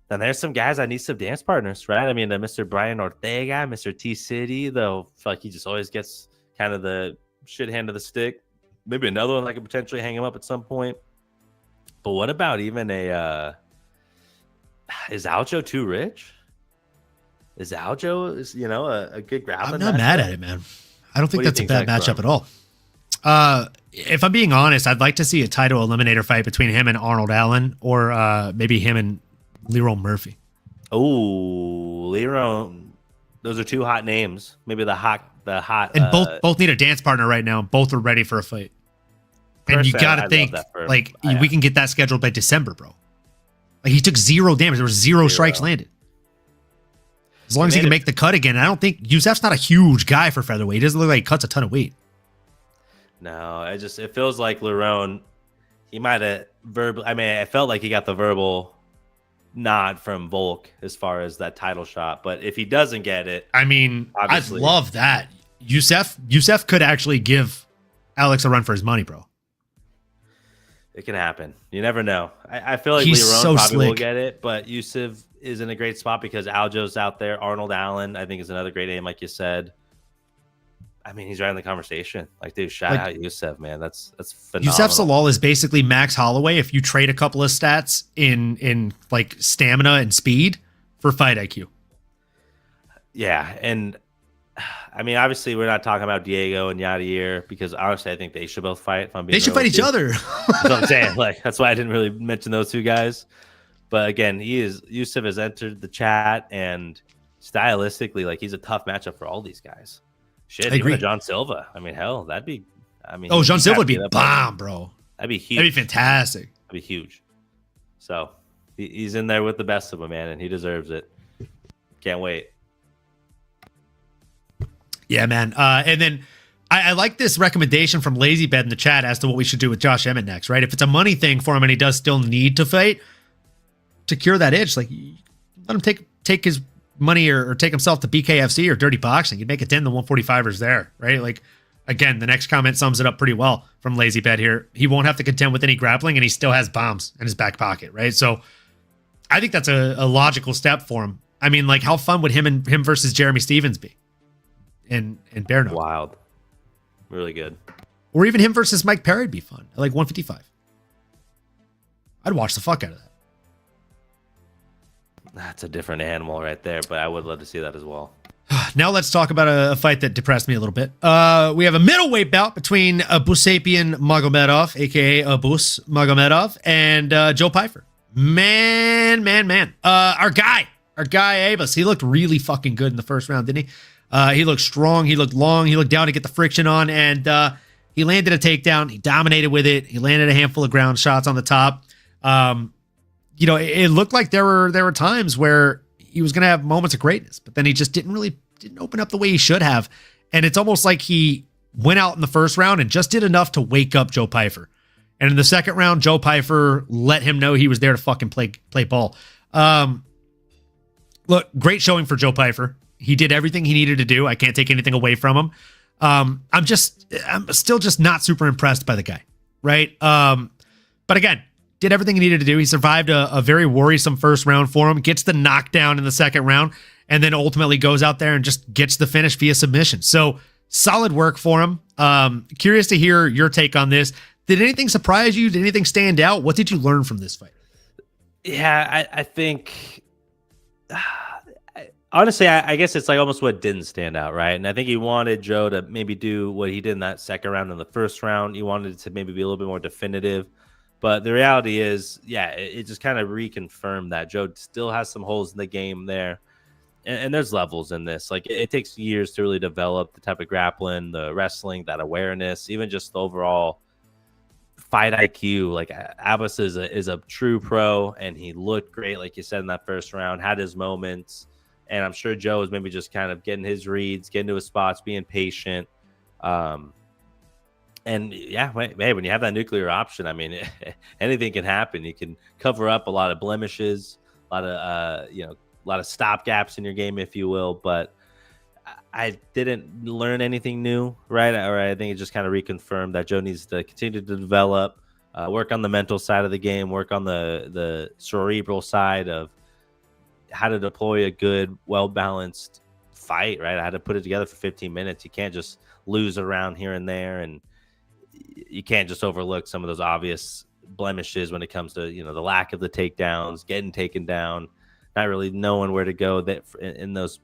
Then there's some guys that need some dance partners, right? Mr. Brian Ortega, Mr. T-City, though, I feel like he just always gets kind of the shit hand of the stick. maybe another one that could potentially hang him up at some point. But what about even is Aljo too rich? Is Aljo a good grappling? I'm not mad at it, man. I don't think that's a bad matchup at all. If I'm being honest, I'd like to see a title eliminator fight between him and Arnold Allen, or maybe him and Leroy Murphy. Oh, Leroy. Those are two hot names. Maybe the hot. And both need a dance partner right now. Both are ready for a fight. And you got to think, we can get that scheduled by December, bro. Like, he took 0 damage. There was zero strikes landed. As long as he can make the cut again. I don't think Youssef's not a huge guy for featherweight. He doesn't look like he cuts a ton of weight. No, it feels like Lerone, he might have I felt like he got the verbal nod from Volk as far as that title shot. But if he doesn't get it, I'd love that. Youssef could actually give Alex a run for his money, bro. It can happen. You never know. I feel like He's Lerone so probably will slick. get it, but Youssef is in a great spot because Aljo's out there. Arnold Allen, I think, is another great name, like you said. He's right in the conversation. Like, dude, shout out Youssef, man. That's phenomenal. Youssef Zalal is basically Max Holloway if you trade a couple of stats in like stamina and speed for fight IQ. Yeah, and obviously we're not talking about Diego and Yadier because honestly I think they should both fight. If I'm being they should fight each other. That's what I'm saying. Like, that's why I didn't really mention those two guys. But again, Youssef has entered the chat, and stylistically, like, he's a tough matchup for all these guys. Shit, I agree. Even John Silva. Hell, that'd be. John Silva would be a bomb, bro. That'd be huge. That'd be fantastic. That'd be huge. So he's in there with the best of them, man, and he deserves it. Can't wait. Yeah, man. And then I like this recommendation from Lazy Bed in the chat as to what we should do with Josh Emmett next, right? If it's a money thing for him and he does still need to fight to cure that itch, like, let him take his money or take himself to BKFC or Dirty Boxing. You'd make it 10 the 145ers there, right? Like, again, the next comment sums it up pretty well from Lazy Bed here. He won't have to contend with any grappling, and he still has bombs in his back pocket, right? So I think that's a logical step for him. Like, how fun would him versus Jeremy Stevens be in Bare Knuckle? Wild. Really good. Or even him versus Mike Perry would be fun at like 155. I'd watch the fuck out of that. That's a different animal right there, but I would love to see that as well. Now let's talk about a fight that depressed me a little bit. We have a middleweight bout between Abusapian Magomedov, a.k.a. Abus Magomedov, and Joe Pyfer. Man. Our guy, Abus, he looked really fucking good in the first round, didn't he? He looked strong. He looked long. He looked down to get the friction on, and he landed a takedown. He dominated with it. He landed a handful of ground shots on the top. It looked like there were times where he was going to have moments of greatness, but then he just didn't open up the way he should have. And it's almost like he went out in the first round and just did enough to wake up Joe Pyfer. And in the second round, Joe Pyfer let him know he was there to fucking play ball. Look, great showing for Joe Pyfer. He did everything he needed to do. I can't take anything away from him. I'm still just not super impressed by the guy, right? But again, did everything he needed to do. He survived a very worrisome first round for him, gets the knockdown in the second round, and then ultimately goes out there and just gets the finish via submission. So solid work for him. Curious to hear your take on this. Did anything surprise you? Did anything stand out? What did you learn from this fight? Yeah, I think... Honestly, I guess it's like almost what didn't stand out, right? And I think he wanted Joe to maybe do what he did in that second round and the first round. He wanted it to maybe be a little bit more definitive. But the reality is, yeah, it just kind of reconfirmed that Joe still has some holes in the game there. And there's levels in this. Like, it takes years to really develop the type of grappling, the wrestling, that awareness, even just the overall fight IQ. Like, Abbas is a true pro, and he looked great, like you said, in that first round, had his moments. And I'm sure Joe was maybe just kind of getting his reads, getting to his spots, being patient. And yeah, hey, when you have that nuclear option, anything can happen. You can cover up a lot of blemishes, a lot of stop gaps in your game, if you will. But I didn't learn anything new, right? Or I think it just kind of reconfirmed that Joe needs to continue to develop, work on the mental side of the game, work on the cerebral side of how to deploy a good, well-balanced fight, right? How to put it together for 15 minutes. You can't just lose around here and there. And you can't just overlook some of those obvious blemishes when it comes to, the lack of the takedowns, getting taken down, not really knowing where to go in those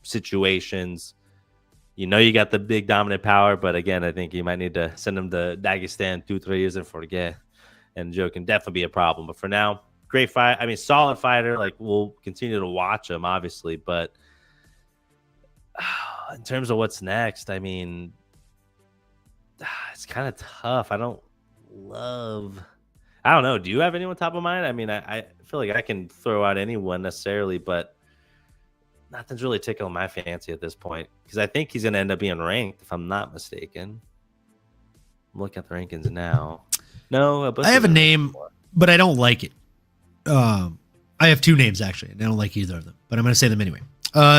situations. You got the big dominant power, but again, I think you might need to send him to Dagestan 2-3 years and forget. And Joe can definitely be a problem. But for now, great fight. I mean, solid fighter. Like, we'll continue to watch him, obviously. But in terms of what's next, I mean, it's kind of tough. I don't know. Do you have anyone top of mind? I mean, I feel like I can throw out anyone necessarily, but nothing's really tickling my fancy at this point, because I think he's going to end up being ranked, if I'm not mistaken. I'm looking at the rankings now. No, I have a name, but I don't like it. I have two names, actually, and I don't like either of them, but I'm going to say them anyway.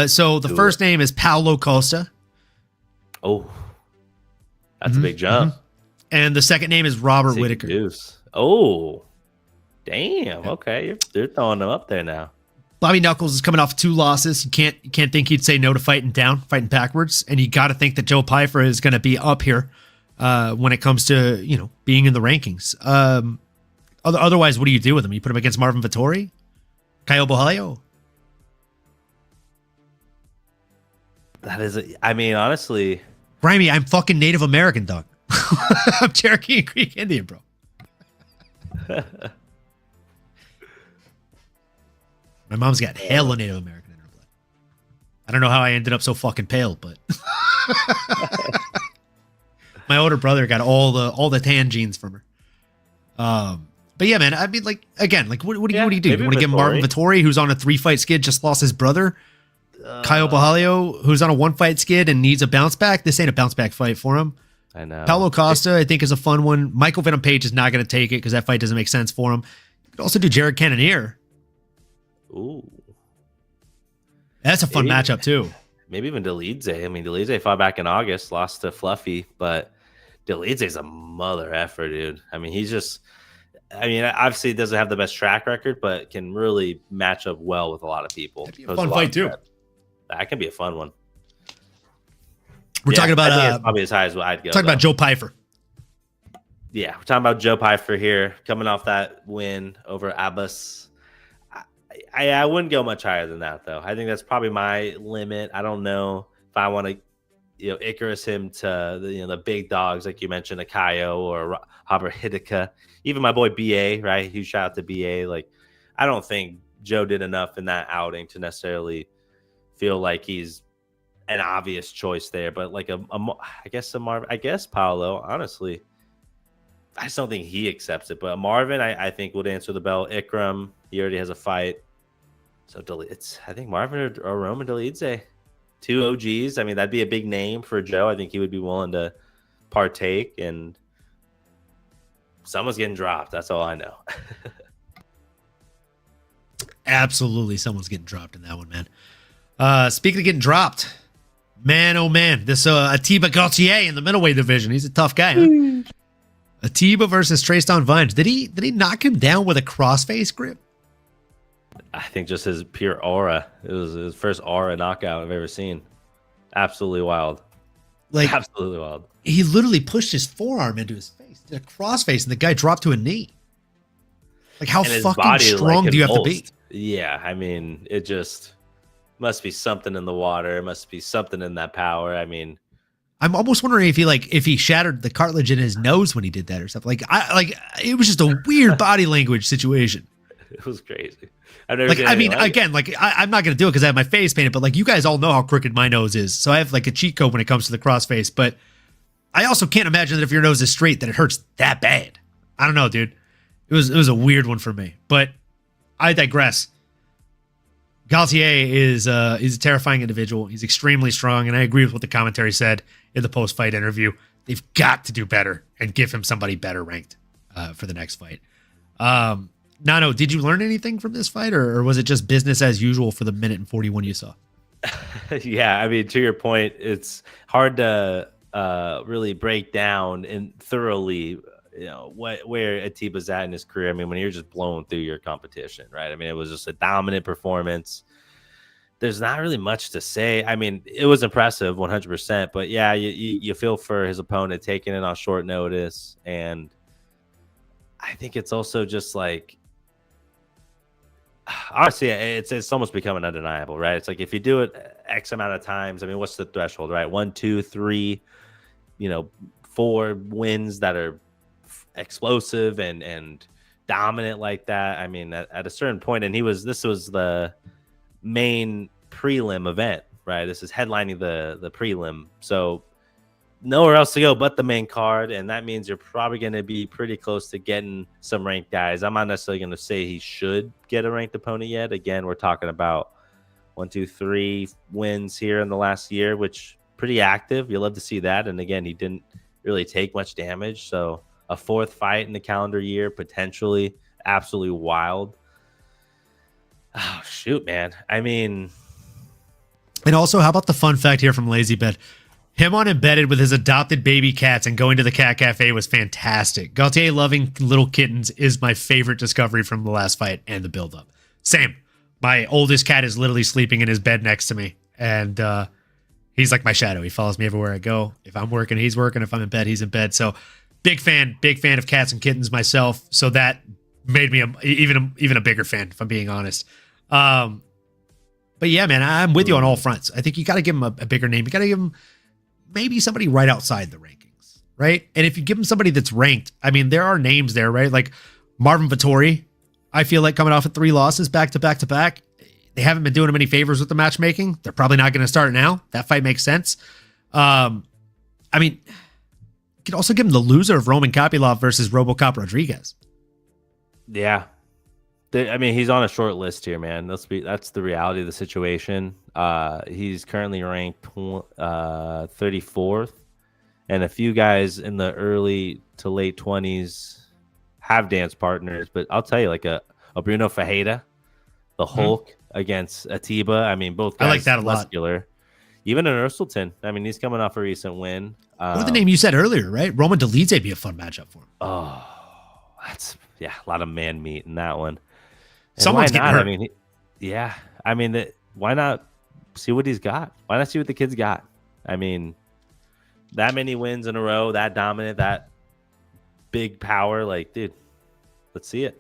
So the first name is Paulo Costa. Oh, that's a big jump. And the second name is Robert Whittaker. Deuce. Oh, damn. Okay, they're throwing them up there now. Bobby Knuckles is coming off 2 losses. You can't think he'd say no to fighting backwards. And you got to think that Joe Pyfer is going to be up here when it comes to, being in the rankings. Otherwise, what do you do with him? You put him against Marvin Vettori? Caio Borralho? That is, I mean, honestly. Grimy, I'm fucking Native American, dog. I'm Cherokee and Creek Indian, bro. My mom's got hella Native American in her blood. I don't know how I ended up so fucking pale, but my older brother got all the tan genes from her. But yeah, man, I mean, like, again, like, what do you do? You want to give Marvin Vettori, who's on a 3-fight skid, just lost his brother? Caio Borralho, who's on a 1-fight skid and needs a bounce back? This ain't a bounce back fight for him. I know. Paulo Costa, I think, is a fun one. Michael Venom Page is not going to take it because that fight doesn't make sense for him. You could also do Jared Cannonier. Ooh. That's a fun matchup, too. Maybe even Delidze. I mean, Delidze fought back in August, lost to Fluffy, but Delidze's a mother effer, dude. I mean, obviously he doesn't have the best track record, but can really match up well with a lot of people. That'd be a fun fight, too. That can be a fun one. We're talking about probably as high as I'd go. Talking about Joe Pyfer. Yeah, we're talking about Joe Pyfer here, coming off that win over Abbas. I wouldn't go much higher than that, though. I think that's probably my limit. I don't know if I want to, Icarus him to the big dogs like you mentioned, Akayo or Robert Hideka, even my boy BA, right? Huge shout out to BA. Like, I don't think Joe did enough in that outing to necessarily feel like he's an obvious choice there. But like I guess Paolo, honestly, I just don't think he accepts it. But Marvin, I think would answer the bell. Ikram, he already has a fight. So it's, I think, Marvin or Roman Delidze. 2 OGs. I mean, that'd be a big name for Joe. I think he would be willing to partake. And someone's getting dropped. That's all I know. Absolutely, someone's getting dropped in that one, man. Speaking of getting dropped, man, oh man, this Ateba Gauthier in the middleweight division. He's a tough guy, huh? Ateba versus Tristan Vines. Did he knock him down with a crossface grip? I think just his pure aura. It was his first aura knockout I've ever seen. Absolutely wild. Like, absolutely wild. He literally pushed his forearm into his face, did a crossface, and the guy dropped to a knee. Like, how fucking strong do you have to be? Yeah, I mean, it just must be something in the water. It must be something in that power. I mean, I'm almost wondering if he shattered the cartilage in his nose when he did that or something. It was just a weird body language situation. It was crazy. I've never I'm not going to do it because I have my face painted, but like, you guys all know how crooked my nose is. So I have like a cheat code when it comes to the crossface, but I also can't imagine that if your nose is straight that it hurts that bad. I don't know, dude. It was a weird one for me, but I digress. Gauthier is a terrifying individual. He's extremely strong, and I agree with what the commentary said in the post-fight interview. They've got to do better and give him somebody better ranked for the next fight. Nano, did you learn anything from this fight, or was it just business as usual for the minute and 41 you saw? Yeah, I mean, to your point, it's hard to really break down and thoroughly, where Ateba's at in his career. I mean, when you're just blowing through your competition, right? I mean, it was just a dominant performance. there's not really much to say. I mean, it was impressive, 100%. But yeah, you feel for his opponent taking it on short notice, and I think it's also just like, honestly, it's almost becoming undeniable, right? It's like if you do it X amount of times, I mean, what's the threshold, right? 1, 2, 3, 4 wins that are explosive and dominant like that. I mean, at a certain point, and this was the main prelim event, right? This is headlining the prelim, so nowhere else to go but the main card, and that means you're probably going to be pretty close to getting some ranked guys. I'm not necessarily going to say he should get a ranked opponent yet. Again, we're talking about 1, 2, 3 wins here in the last year, which pretty active. You'll love to see that. And again, he didn't really take much damage, so a 4th fight in the calendar year, potentially absolutely wild. Oh shoot, man. I mean, and also, how about the fun fact here from Lazy Bed? Him on Embedded with his adopted baby cats and going to the cat cafe was fantastic. Gaultier loving little kittens is my favorite discovery from the last fight and the build-up. Same. My oldest cat is literally sleeping in his bed next to me, and he's like my shadow. He follows me everywhere I go. If I'm working, he's working. If I'm in bed, he's in bed. So big fan of cats and kittens myself. So that made me even a bigger fan, if I'm being honest. But yeah, man, I'm with you on all fronts. I think you got to give him a bigger name. You got to give him maybe somebody right outside the rankings, right? And if you give him somebody that's ranked, I mean, there are names there, right? Like Marvin Vettori, I feel like coming off of 3 losses back to back to back. They haven't been doing him any favors with the matchmaking. They're probably not going to start now. That fight makes sense. I mean, you could also give him the loser of Roman Kopylov versus RoboCop Rodriguez. Yeah. I mean, he's on a short list here, man. That's the reality of the situation. He's currently ranked 34th, and a few guys in the early to late 20s have dance partners. But I'll tell you, like a Bruno Ferreira, the Hulk against Ateba. I mean, both guys I like that a muscular. lot. Even an Ursulton. I mean, he's coming off a recent win. What was the name you said earlier, right? Roman Dolidze would be a fun matchup for him. Oh, that's a lot of man meat in that one. And someone's getting hurt. I mean, why not see what he's got? Why not see what the kid's got? I mean, that many wins in a row, that dominant, that big power, like, dude, let's see it.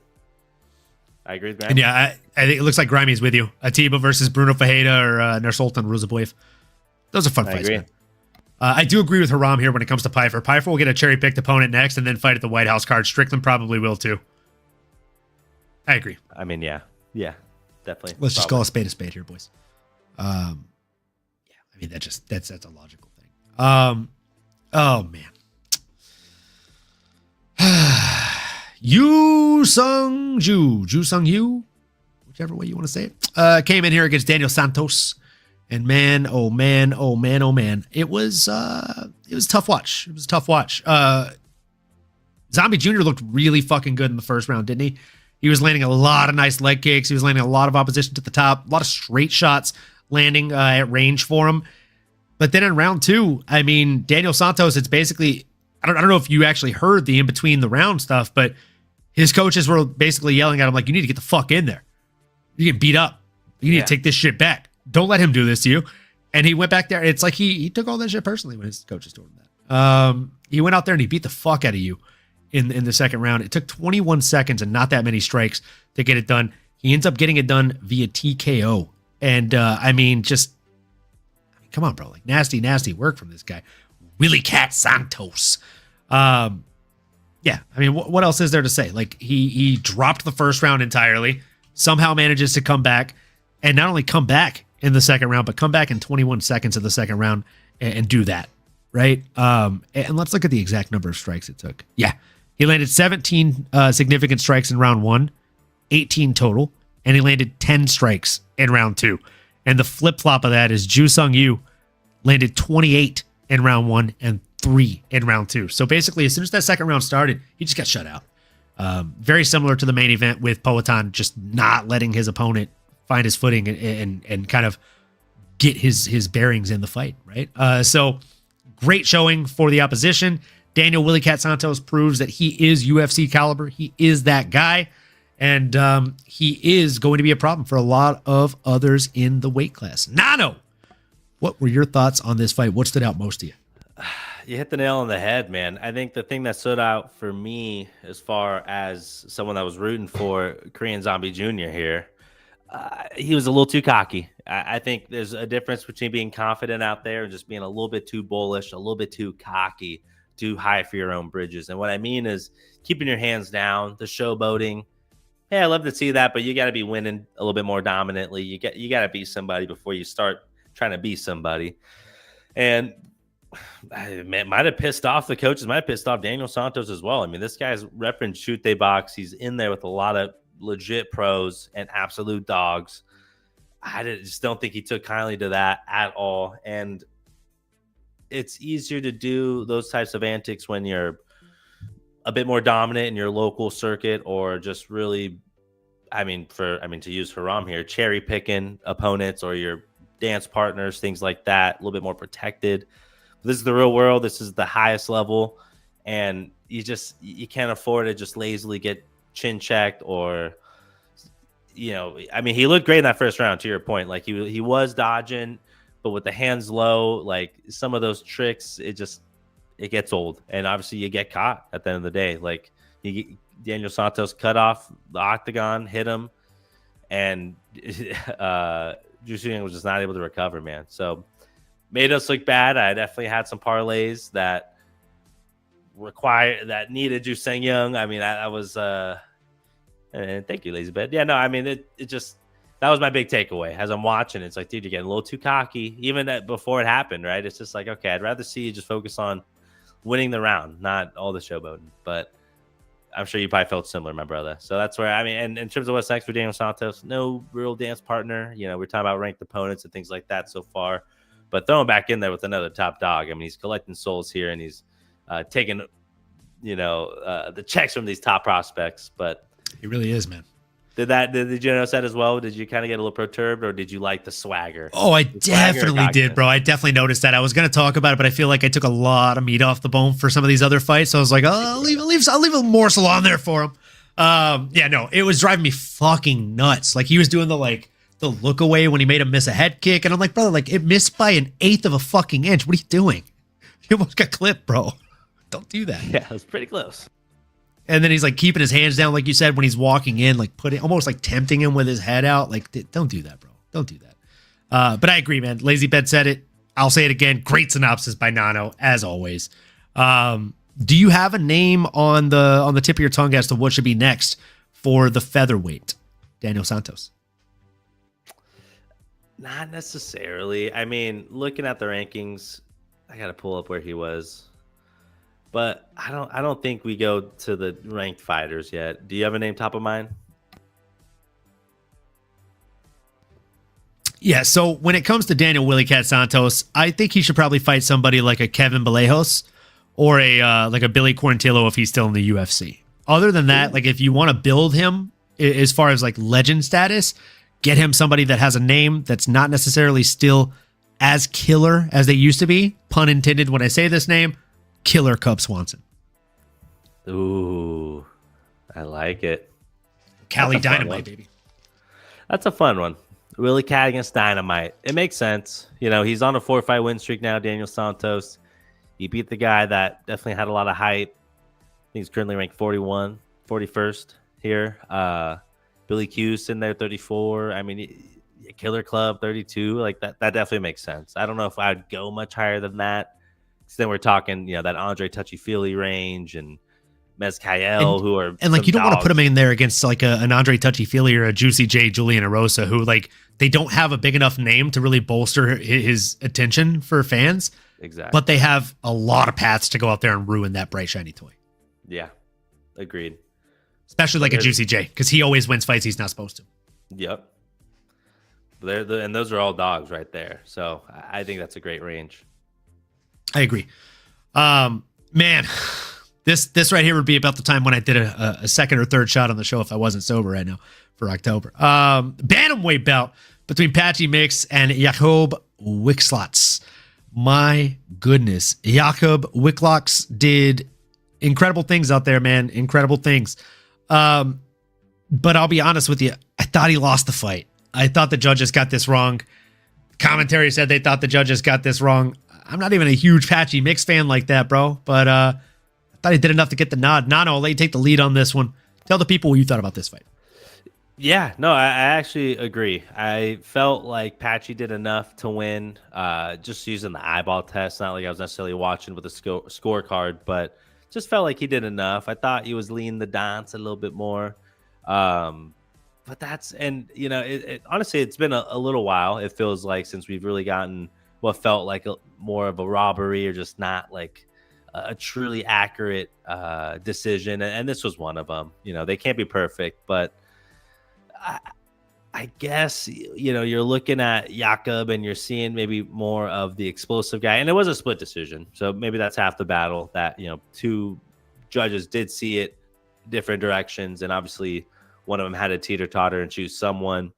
I agree with Grimy. And yeah, I think it looks like Grimey's with you. Ateba versus Bruno Ferreira or Nursultan Ruzaboyev. Those are fun fights, man. I do agree with Haram here when it comes to Pyfer. Pyfer will get a cherry-picked opponent next and then fight at the White House card. Strickland probably will too. I agree. I mean, yeah, definitely. Let's just call a spade here, boys. Yeah, I mean that's a logical thing. Oh man, Ju Sung Yu, whichever way you want to say it, came in here against Daniel Santos, and man, oh man, it was a tough watch. Zombie Jr. looked really fucking good in the first round, didn't he? He was landing a lot of nice leg kicks. He was landing a lot of opposition to the top, a lot of straight shots landing at range for him. But then in round 2, I mean, Daniel Santos, it's basically, I don't know if you actually heard the in between the round stuff, but his coaches were basically yelling at him like, you need to get the fuck in there. You get beat up. You need to take this shit back. Don't let him do this to you. And he went back there. It's like he took all that shit personally when his coaches told him that. He went out there and he beat the fuck out of you in the second round. It took 21 seconds and not that many strikes to get it done. He ends up getting it done via TKO. And come on, bro. Like nasty work from this guy. Willie Cat Santos. Yeah, I mean, what else is there to say? Like he dropped the first round entirely, somehow manages to come back, and not only come back in the second round, but come back in 21 seconds of the second round and do that, right? And let's look at the exact number of strikes it took. Yeah, he landed 17 significant strikes in round 1, 18 total, and he landed 10 strikes in round 2. And the flip-flop of that is Ju Sung Yu landed 28 in round 1 and 3 in round 2. So basically, as soon as that second round started, he just got shut out. Very similar to the main event with Poatan just not letting his opponent find his footing and kind of get his bearings in the fight, right? So great showing for the opposition. Daniel Willie Cat Santos proves that he is UFC caliber. He is that guy. And he is going to be a problem for a lot of others in the weight class. Nano, what were your thoughts on this fight? What stood out most to you? You hit the nail on the head, man. I think the thing that stood out for me as far as someone that was rooting for Korean Zombie Jr. here, he was a little too cocky. I think there's a difference between being confident out there and just being a little bit too bullish, a little bit too cocky, too high for your own bridges. And what I mean is keeping your hands down, the showboating. Hey, I love to see that, but you got to be winning a little bit more dominantly. You got to be somebody before you start trying to be somebody. And it might have pissed off the coaches, might have pissed off Daniel Santos as well. I mean, this guy's repping Shoot They Box. He's in there with a lot of legit pros and absolute dogs. I just don't think he took kindly to that at all. And it's easier to do those types of antics when you're a bit more dominant in your local circuit, or just really, to use Haram here, cherry picking opponents or your dance partners, things like that, a little bit more protected. This is the real world. This is the highest level, and you can't afford to just lazily get chin checked or, he looked great in that first round. To your point, like he was dodging, but with the hands low, like some of those tricks, it gets old, and obviously you get caught at the end of the day. Like Daniel Santos cut off the octagon, hit him, and Juicy was just not able to recover, man. So made us look bad. I definitely had some parlays that needed Juseng Young. I mean, I was thank you, Lazy Bed. Yeah, no, I mean that was my big takeaway as I'm watching. It's like, dude, you're getting a little too cocky, even before it happened, right? It's just like, okay, I'd rather see you just focus on winning the round, not all the showboating. But I'm sure you probably felt similar, my brother. So that's where, and in terms of what's next for Daniel Santos, no real dance partner. We're talking about ranked opponents and things like that so far. But throwing back in there with another top dog. I mean, he's collecting souls here, and he's taking, the checks from these top prospects. But he really is, man. Did you notice that as well? Did you kind of get a little perturbed, or did you like the swagger? Oh, I definitely did, bro. I definitely noticed that. I was going to talk about it, but I feel like I took a lot of meat off the bone for some of these other fights. So I was like, I'll leave a morsel on there for him. It was driving me fucking nuts. Like he was doing the look away when he made him miss a head kick. And I'm like, brother, it missed by an eighth of a fucking inch. What are you doing? You almost got clipped, bro. Don't do that. Yeah, it was pretty close. And then he's keeping his hands down, like you said, when he's walking in, almost tempting him with his head out. Don't do that, bro. Don't do that. But I agree, man. Lazy Bed said it. I'll say it again. Great synopsis by Nano, as always. Do you have a name on the tip of your tongue as to what should be next for the featherweight, Daniel Santos? Not necessarily. I mean, looking at the rankings, I got to pull up where he was. But I don't think we go to the ranked fighters yet. Do you have a name top of mind? Yeah, so when it comes to Daniel Willie Cat Santos, I think he should probably fight somebody like a Kevin Ballejos or a Billy Quarantillo if he's still in the UFC. Other than that, if you want to build him as far as legend status, get him somebody that has a name that's not necessarily still as killer as they used to be. Pun intended when I say this name. Killer Cub Swanson. Ooh, I like it. Cali Dynamite, baby. That's a fun one. Willie Cat against Dynamite. It makes sense. He's on a 4-fight win streak now, Daniel Santos. He beat the guy that definitely had a lot of hype. I think he's currently ranked 41st here. Billy Q's in there, 34. I mean, Killer Club, 32. That definitely makes sense. I don't know if I'd go much higher than that. So then we're talking, that Andre Touchy-Feely range and Mezcael, who are you don't want to put him in there against an Andre Touchy-Feely or a Juicy J, Julian Erosa, who they don't have a big enough name to really bolster his attention for fans. Exactly. But they have a lot of paths to go out there and ruin that bright shiny toy. Yeah, agreed. Especially a Juicy J, because he always wins fights he's not supposed to. Yep. And those are all dogs right there. So I think that's a great range. I agree. Man, this right here would be about the time when I did a second or third shot on the show if I wasn't sober right now for October. Bantamweight bout between Patchy Mix and Jakub Wixlots. My goodness. Jakub Wixlots did incredible things out there, man. Incredible things. But I'll be honest with you, I thought he lost the fight. I thought the judges got this wrong. Commentary said they thought the judges got this wrong. I'm not even a huge Patchy Mix fan like that, bro. But I thought he did enough to get the nod. Nano, I'll let you take the lead on this one. Tell the people what you thought about this fight. Yeah, no, I actually agree. I felt like Patchy did enough to win, just using the eyeball test. Not like I was necessarily watching with a scorecard, but just felt like he did enough. I thought he was leaning the dance a little bit more. But that's, and you know, honestly, it's been a little while. It feels like since we've really gotten what felt like more of a robbery or just not like a truly accurate decision. And this was one of them. You know, they can't be perfect, but I guess, you know, you're looking at Jakub and you're seeing maybe more of the explosive guy. And it was a split decision. So maybe that's half the battle, that, you know, two judges did see it different directions. And obviously one of them had a teeter-totter and choose someone.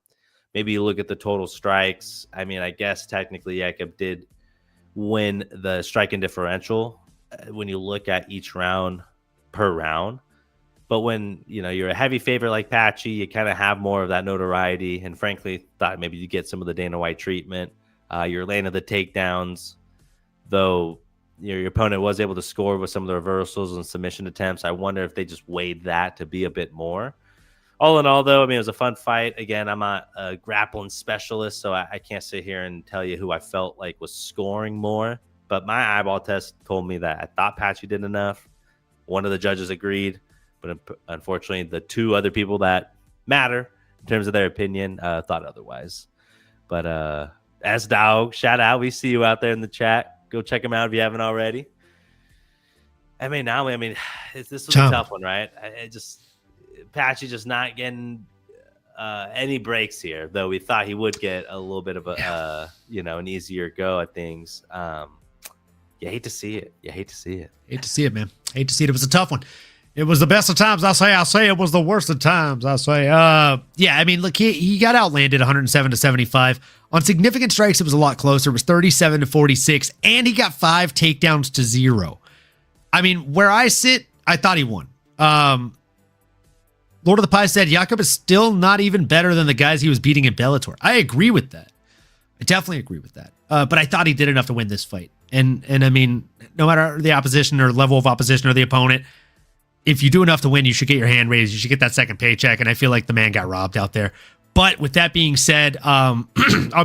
Maybe you look at the total strikes. I mean, I guess technically Jakub did win the striking differential when you look at each round per round. But when, you know, you're a heavy favorite like Patchy, you kind of have more of that notoriety. And frankly, thought maybe you get some of the Dana White treatment. You're landing the takedowns, though, you know, your opponent was able to score with some of the reversals and submission attempts. I wonder if they just weighed that to be a bit more. All in all, though, I mean, it was a fun fight. Again, I'm not a grappling specialist, so I can't sit here and tell you who I felt like was scoring more. But my eyeball test told me that I thought Patchy did enough. One of the judges agreed. But unfortunately, the two other people that matter in terms of their opinion thought otherwise. But S-Dog, shout out. We see you out there in the chat. Go check him out if you haven't already. MMAnomaly, this was a tough one, right? Patchy just not getting any breaks here, though we thought he would get a little bit of a, an easier go at things. You hate to see it. Hate to see it, man. Hate to see it. It was a tough one. It was the best of times, I say it was the worst of times, I say. Yeah, I mean, look, he got outlanded 107-75. On significant strikes, it was a lot closer. It was 37-46, and he got 5 takedowns to 0. I mean, where I sit, I thought he won. Lord of the Pie said Jakub is still not even better than the guys he was beating in Bellator. I agree with that. I definitely agree with that. But I thought he did enough to win this fight. And I mean, no matter the opposition or level of opposition or the opponent, if you do enough to win, you should get your hand raised. You should get that second paycheck. And I feel like the man got robbed out there. But with that being said, I'll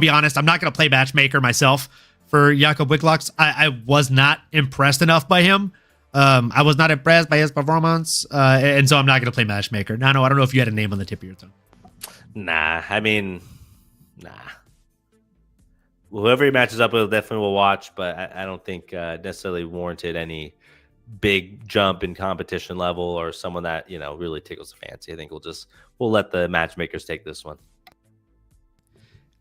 be honest, I'm not going to play matchmaker myself for Jakub Wicklox. I was not impressed enough by him. I was not impressed by his performance. And so I'm not going to play matchmaker. No, I don't know if you had a name on the tip of your tongue. Nah. Whoever he matches up with, definitely will watch, but I don't think necessarily warranted any big jump in competition level or someone that, really tickles the fancy. I think we'll let the matchmakers take this one.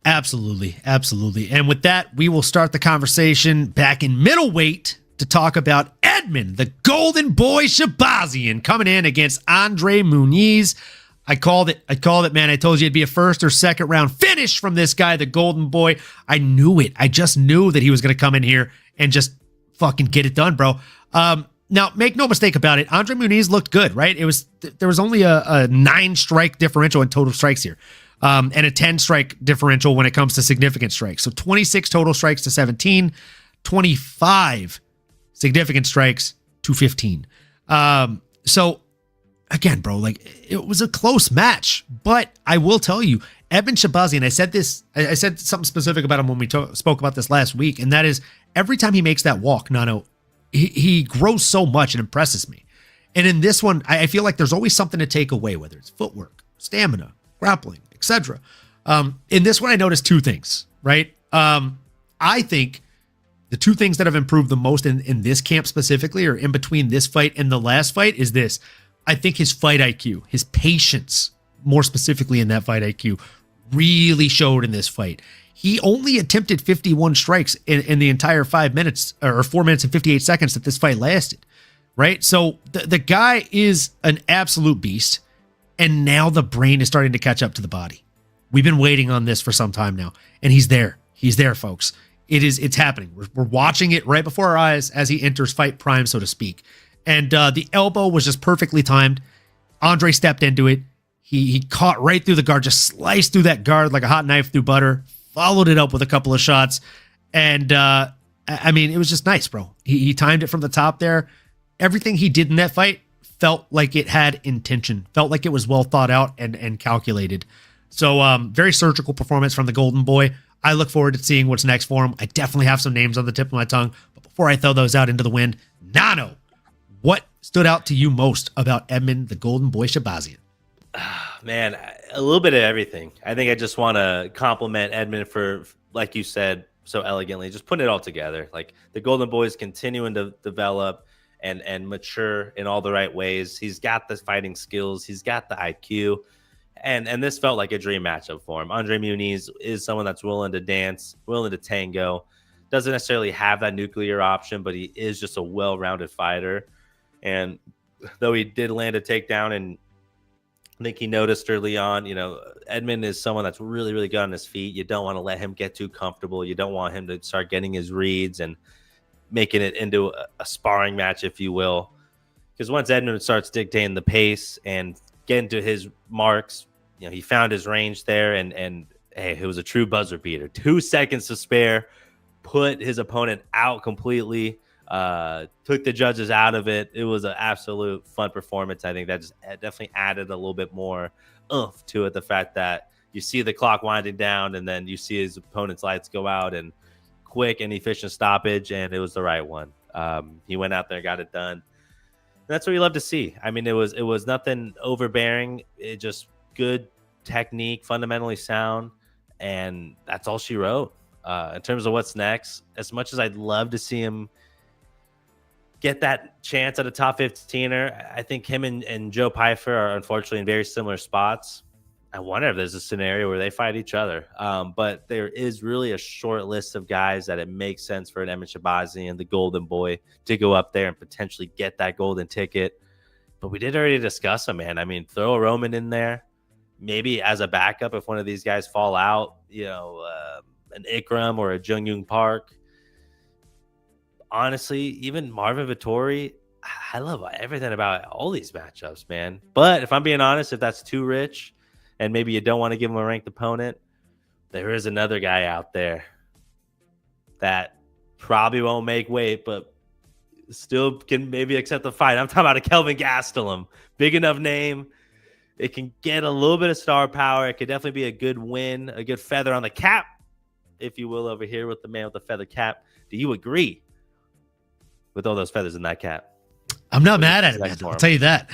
Absolutely. And with that, we will start the conversation back in middleweight to talk about Edmen the Golden Boy Shabazian coming in against Andre Muniz. I called it, man. I told you it'd be a first or second round finish from this guy, the Golden Boy. I knew it. I just knew that he was going to come in here and just fucking get it done, bro. Now, make no mistake about it. Andre Muniz looked good, right? There was only a 9-strike differential in total strikes here, and a 10-strike differential when it comes to significant strikes. So 26 total strikes to 17, 25 significant strikes to 15. So again, bro, like, it was a close match, but I will tell you, Edmen Shabazian, I said something specific about him when we spoke about this last week, and that is every time he makes that walk, Nano, he grows so much and impresses me. And in this one, I feel like there's always something to take away, whether it's footwork, stamina, grappling, etc. In this one, I noticed 2 things, right? I think the 2 things that have improved the most in this camp specifically, or in between this fight and the last fight, is this. I think his fight IQ, his patience, more specifically in that fight IQ, really showed in this fight. He only attempted 51 strikes in the entire 5 minutes, or 4 minutes and 58 seconds that this fight lasted, right? So the guy is an absolute beast, and now the brain is starting to catch up to the body. We've been waiting on this for some time now, and he's there. He's there, folks. It's happening. We're watching it right before our eyes as he enters fight prime, so to speak. And the elbow was just perfectly timed. Andre stepped into it. He caught right through the guard, just sliced through that guard like a hot knife through butter, followed it up with a couple of shots. And I mean, it was just nice, bro. He timed it from the top there. Everything he did in that fight felt like it had intention, felt like it was well thought out and calculated. So very surgical performance from the Golden Boy. I look forward to seeing what's next for him. I definitely have some names on the tip of my tongue. But before I throw those out into the wind, Nano, what stood out to you most about Edmen the Golden Boy Shabazian? Man, a little bit of everything. I think I just want to compliment Edmen for, like you said so elegantly, just putting it all together. Like the Golden Boy is continuing to develop and mature in all the right ways. He's got the fighting skills. He's got the IQ. And this felt like a dream matchup for him. Andre Muniz is someone that's willing to dance, willing to tango. Doesn't necessarily have that nuclear option, but he is just a well-rounded fighter. And though he did land a takedown, and I think he noticed early on, you know, Edmen is someone that's really, really good on his feet. You don't want to let him get too comfortable. You don't want him to start getting his reads and making it into a sparring match, if you will. Because once Edmen starts dictating the pace and getting to his marks, you know, he found his range there, and hey, it was a true buzzer beater. 2 seconds to spare, put his opponent out completely, took the judges out of it. It was an absolute fun performance. I think that just definitely added a little bit more oomph to it. The fact that you see the clock winding down, and then you see his opponent's lights go out, and quick and efficient stoppage, and it was the right one. He went out there, got it done. That's what you love to see. I mean, it was nothing overbearing. It just good technique, fundamentally sound, and that's all she wrote. In terms of what's next, as much as I'd love to see him get that chance at a top 15er, I think him and Joe Pyfer are unfortunately in very similar spots. I wonder if there's a scenario where they fight each other. But there is really a short list of guys that it makes sense for an Edmen Shabazian and the Golden Boy to go up there and potentially get that golden ticket. But we did already discuss him, man. I mean, throw a Roman in there, maybe as a backup if one of these guys fall out, you know, an Ikram or a Jung Yoon Park. Honestly, even Marvin Vettori, I love everything about all these matchups, man. But if I'm being honest, if that's too rich, and maybe you don't want to give him a ranked opponent, there is another guy out there that probably won't make weight, but still can maybe accept the fight. I'm talking about a Kelvin Gastelum. Big enough name. It can get a little bit of star power. It could definitely be a good win, a good feather on the cap, if you will, over here with the man with the feather cap. Do you agree with all those feathers in that cap? I'm not mad at it, man. I'll tell you that.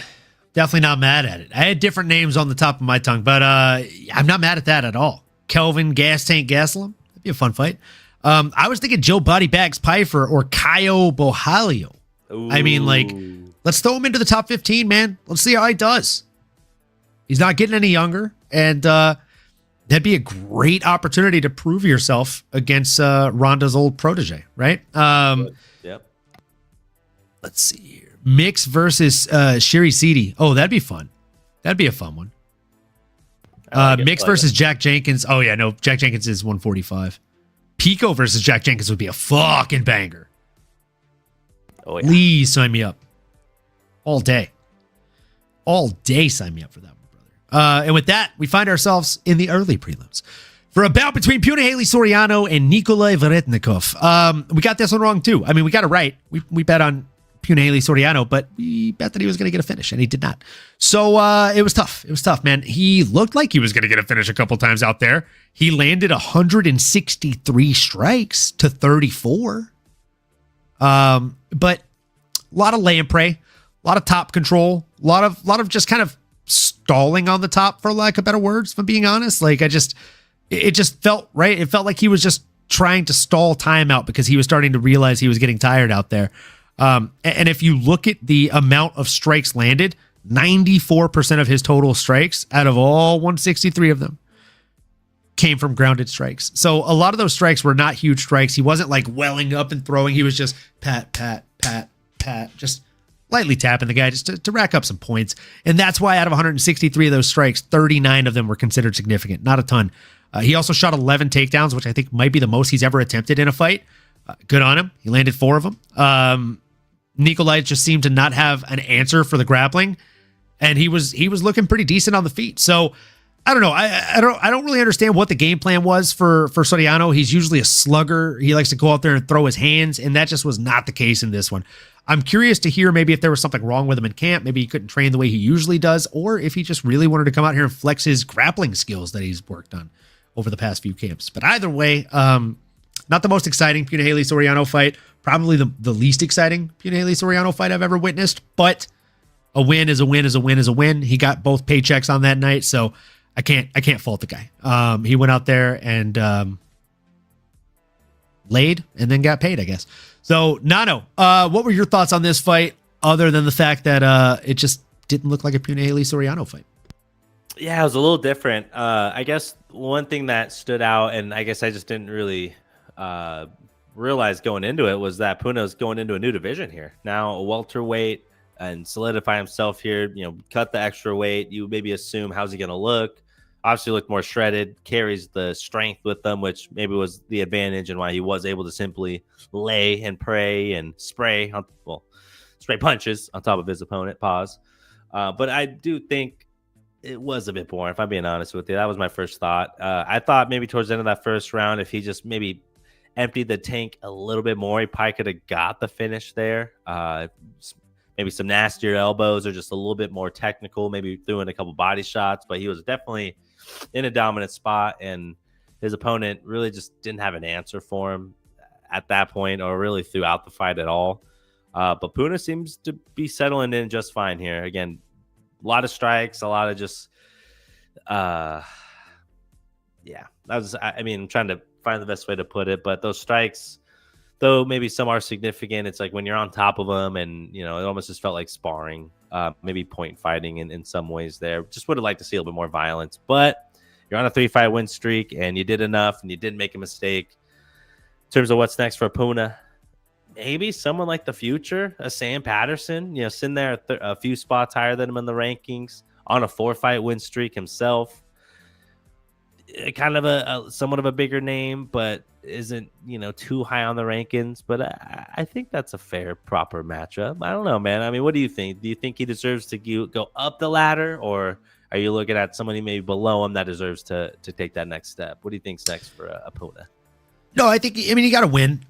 Definitely not mad at it. I had different names on the top of my tongue, but I'm not mad at that at all. Kelvin Gas Tank Gastelum. That'd be a fun fight. I was thinking Joe Body Bags Pyfer or Caio Borralho. I mean, like, let's throw him into the top 15, man. Let's see how he does. He's not getting any younger, and that'd be a great opportunity to prove yourself against Ronda's old protege, right? Yep. Let's see here. Mix versus Shiri Seedy. Oh, that'd be fun. That'd be a fun one. Mix versus Jack Jenkins. Oh, yeah, no, Jack Jenkins is 145. Pico versus Jack Jenkins would be a fucking banger. Oh, yeah. Please sign me up. All day. All day sign me up for that one, brother. And with that, we find ourselves in the early prelims for a bout between Puna Haley Soriano and Nikolai Veretnikov. We got this one wrong, too. I mean, we got it right. We bet on Puna Haley Soriano, but we bet that he was going to get a finish, and he did not. So it was tough. It was tough, man. He looked like he was going to get a finish a couple times out there. He landed 163 strikes to 34. But a lot of lay and pray, a lot of top control, a lot of just kind of stalling on the top, for lack of better words, if I'm being honest. Like, it just felt right. It felt like he was just trying to stall time out because he was starting to realize he was getting tired out there. And if you look at the amount of strikes landed, 94% of his total strikes out of all 163 of them came from grounded strikes. So a lot of those strikes were not huge strikes. He wasn't like welling up and throwing. He was just pat, pat, pat, pat, just lightly tapping the guy just to rack up some points. And that's why out of 163 of those strikes, 39 of them were considered significant. Not a ton. He also shot 11 takedowns, which I think might be the most he's ever attempted in a fight. Good on him. He landed 4 of them. Nikolai just seemed to not have an answer for the grappling. and he was looking pretty decent on the feet. So I don't know. I don't really understand what the game plan was for Soriano. He's usually a slugger. He likes to go out there and throw his hands, and that just was not the case in this one. I'm curious to hear maybe if there was something wrong with him in camp. Maybe he couldn't train the way he usually does, or if he just really wanted to come out here and flex his grappling skills that he's worked on over the past few camps. But either way, not the most exciting Punahele Soriano fight. Probably the least exciting Punahele Soriano fight I've ever witnessed. But a win is a win is a win is a win. He got both paychecks on that night, so I can't fault the guy. He went out there and laid and then got paid, I guess. So, Nano, what were your thoughts on this fight other than the fact that it just didn't look like a Punahele Soriano fight? Yeah, it was a little different. I guess one thing that stood out, and I guess I just didn't really realize going into it, was that Puna's going into a new division here. Now a welterweight, and solidify himself here, cut the extra weight. You maybe assume, how's he going to look? Obviously looked more shredded, carries the strength with them, which maybe was the advantage and why he was able to simply lay and pray and spray punches on top of his opponent. Pause. But I do think it was a bit boring, if I'm being honest with you. That was my first thought. I thought maybe towards the end of that first round, if he just maybe emptied the tank a little bit more, he probably could have got the finish there. Maybe some nastier elbows or just a little bit more technical, maybe threw in a couple body shots, but he was definitely in a dominant spot, and his opponent really just didn't have an answer for him at that point or really throughout the fight at all. But Puna seems to be settling in just fine here. Again, a lot of strikes, a lot of just, I'm trying to find the best way to put it, but those strikes, though maybe some are significant, it's like when you're on top of them and, it almost just felt like sparring, maybe point fighting in some ways there. Just would have liked to see a little bit more violence, but you're on a 3-fight win streak and you did enough and you didn't make a mistake. In terms of what's next for Puna, maybe someone like the future, a Sam Patterson, sitting there a few spots higher than him in the rankings on a 4-fight win streak himself. Kind of a somewhat of a bigger name, but isn't too high on the rankings. But I think that's a fair, proper matchup. I don't know, man. I mean, what do you think? Do you think he deserves to go up the ladder, or are you looking at somebody maybe below him that deserves to take that next step? What do you think's next for Puna? No, I mean, you got to win.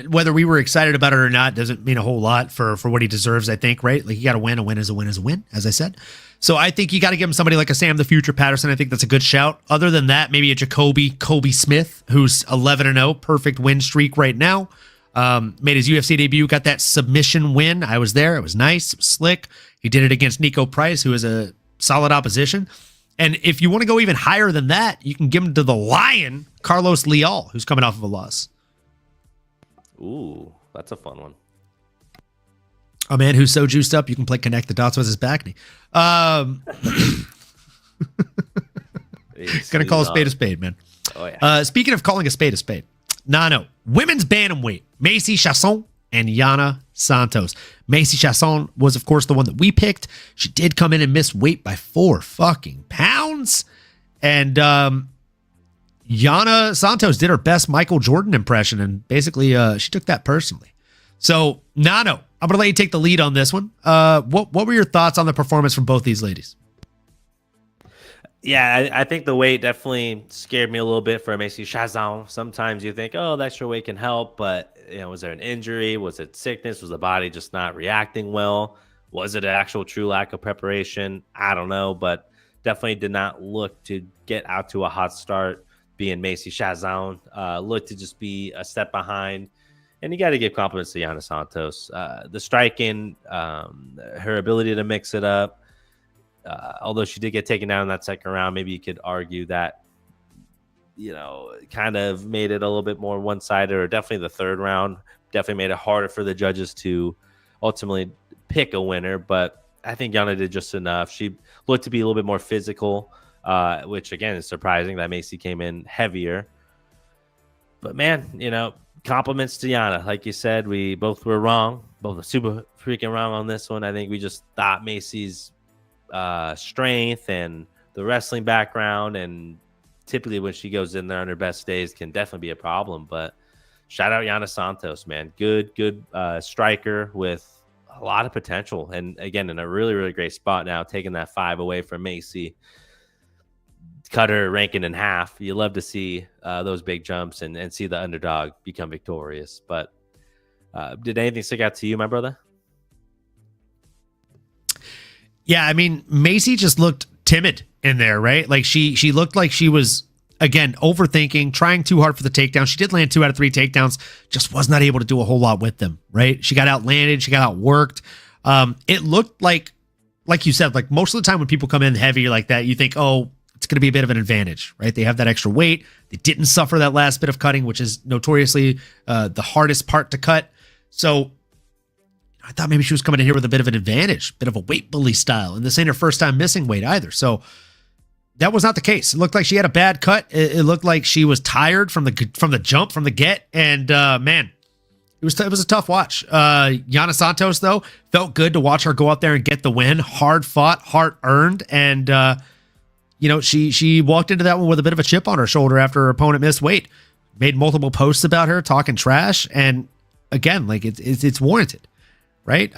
Whether we were excited about it or not doesn't mean a whole lot for what he deserves, I think, right? Like, you got to win. A win is a win is a win, as I said. So I think you got to give him somebody like a Sam the Future Patterson. I think that's a good shout. Other than that, maybe a Kobe Smith, who's 11-0, perfect win streak right now. Made his UFC debut, got that submission win. I was there. It was nice. It was slick. He did it against Nico Price, who is a solid opposition. And if you want to go even higher than that, you can give him to the Lion, Carlos Leal, who's coming off of a loss. Ooh, that's a fun one. A man who's so juiced up, you can play connect the dots with his back knee. Gonna call a spade, man. Oh, yeah. Speaking of calling a spade, Nano, women's bantamweight, Macy Chiasson and Yana Santos. Macy Chiasson was, of course, the one that we picked. She did come in and miss weight by 4 fucking pounds. And Yana Santos did her best Michael Jordan impression, and basically she took that personally. So, Nano, I'm going to let you take the lead on this one. What were your thoughts on the performance from both these ladies? Yeah, I think the weight definitely scared me a little bit for Macy Chiasson. Sometimes you think, oh, the extra weight can help, but was there an injury? Was it sickness? Was the body just not reacting well? Was it an actual true lack of preparation? I don't know, but definitely did not look to get out to a hot start being Macy Chiasson. Looked to just be a step behind. And you got to give compliments to Yana Santos. The striking, her ability to mix it up, although she did get taken down in that second round, maybe you could argue that, kind of made it a little bit more one-sided, or definitely the third round definitely made it harder for the judges to ultimately pick a winner. But I think Yana did just enough. She looked to be a little bit more physical, which, again, is surprising that Macy came in heavier. But, man, compliments to Yana. Like you said, we both were wrong. Both were super freaking wrong on this one. I think we just thought Macy's strength and the wrestling background, and typically when she goes in there on her best days, can definitely be a problem. But shout out Yana Santos, man. Good striker with a lot of potential. And again, in a really, really great spot now, taking that 5 away from Macy. Cut her ranking in half. You love to see those big jumps and see the underdog become victorious. But did anything stick out to you, my brother? Yeah, I mean, Macy just looked timid in there, right? Like she looked like she was, again, overthinking, trying too hard for the takedown. She did land 2 out of 3 takedowns, just was not able to do a whole lot with them, right? She got outlanded, she got outworked. It looked like you said, like most of the time when people come in heavy like that, you think, oh, it's going to be a bit of an advantage, right? They have that extra weight. They didn't suffer that last bit of cutting, which is notoriously the hardest part to cut. So I thought maybe she was coming in here with a bit of an advantage, bit of a weight bully style. And this ain't her first time missing weight either. So that was not the case. It looked like she had a bad cut. It looked like she was tired from the jump, from the get. And man, it was a tough watch. Yana Santos, though, felt good to watch her go out there and get the win. Hard fought, hard earned. And, she walked into that one with a bit of a chip on her shoulder after her opponent missed weight. Made multiple posts about her, talking trash, and again, like it's warranted, right?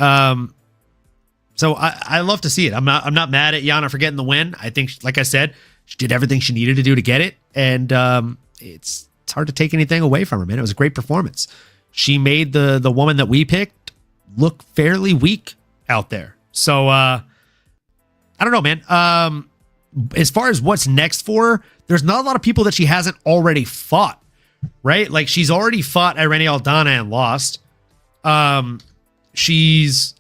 So I love to see it. I'm not mad at Yana for getting the win. I think, like I said, she did everything she needed to do to get it, and it's hard to take anything away from her, man. It was a great performance. She made the woman that we picked look fairly weak out there. So I don't know, man. As far as what's next for her, there's not a lot of people that she hasn't already fought, right? Like she's already fought Irene Aldana and lost. She's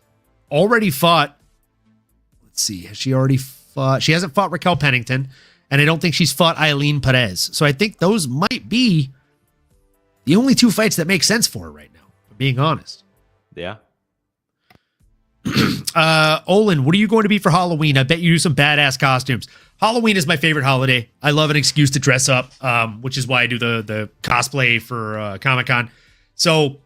already fought. Let's see. Has she already fought? She hasn't fought Raquel Pennington, and I don't think she's fought Eileen Perez. So I think those might be the only 2 fights that make sense for her right now, if I'm being honest. Yeah. Olin, what are you going to be for Halloween? I bet you do some badass costumes. Halloween is my favorite holiday. I love an excuse to dress up, which is why I do the cosplay for Comic-Con. So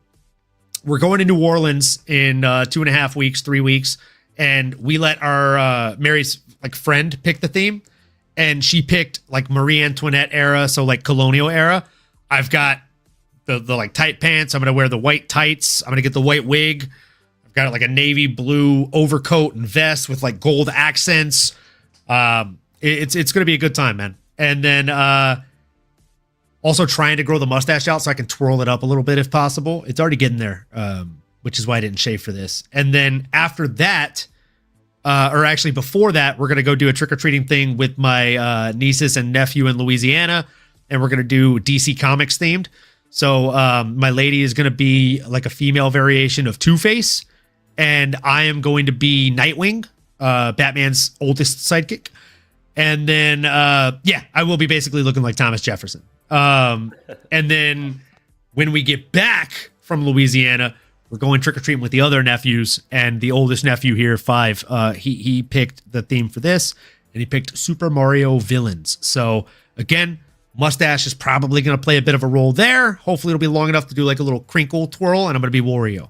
we're going to New Orleans in 2.5 weeks, 3 weeks, and we let our Mary's friend pick the theme, and she picked like Marie Antoinette era, so like colonial era. I've got the like tight pants. I'm gonna wear the white tights. I'm gonna get the white wig. Got like a navy blue overcoat and vest with like gold accents. It's going to be a good time, man. And then also trying to grow the mustache out so I can twirl it up a little bit if possible. It's already getting there, which is why I didn't shave for this. And then after that, or actually before that, we're going to go do a trick-or-treating thing with my nieces and nephew in Louisiana. And we're going to do DC Comics themed. So my lady is going to be like a female variation of Two-Face. And I am going to be Nightwing, Batman's oldest sidekick. And then, I will be basically looking like Thomas Jefferson. And then when we get back from Louisiana, we're going trick-or-treating with the other nephews. And the oldest nephew here, 5, he picked the theme for this. And he picked Super Mario villains. So, again, mustache is probably going to play a bit of a role there. Hopefully it'll be long enough to do like a little crinkle twirl. And I'm going to be Wario.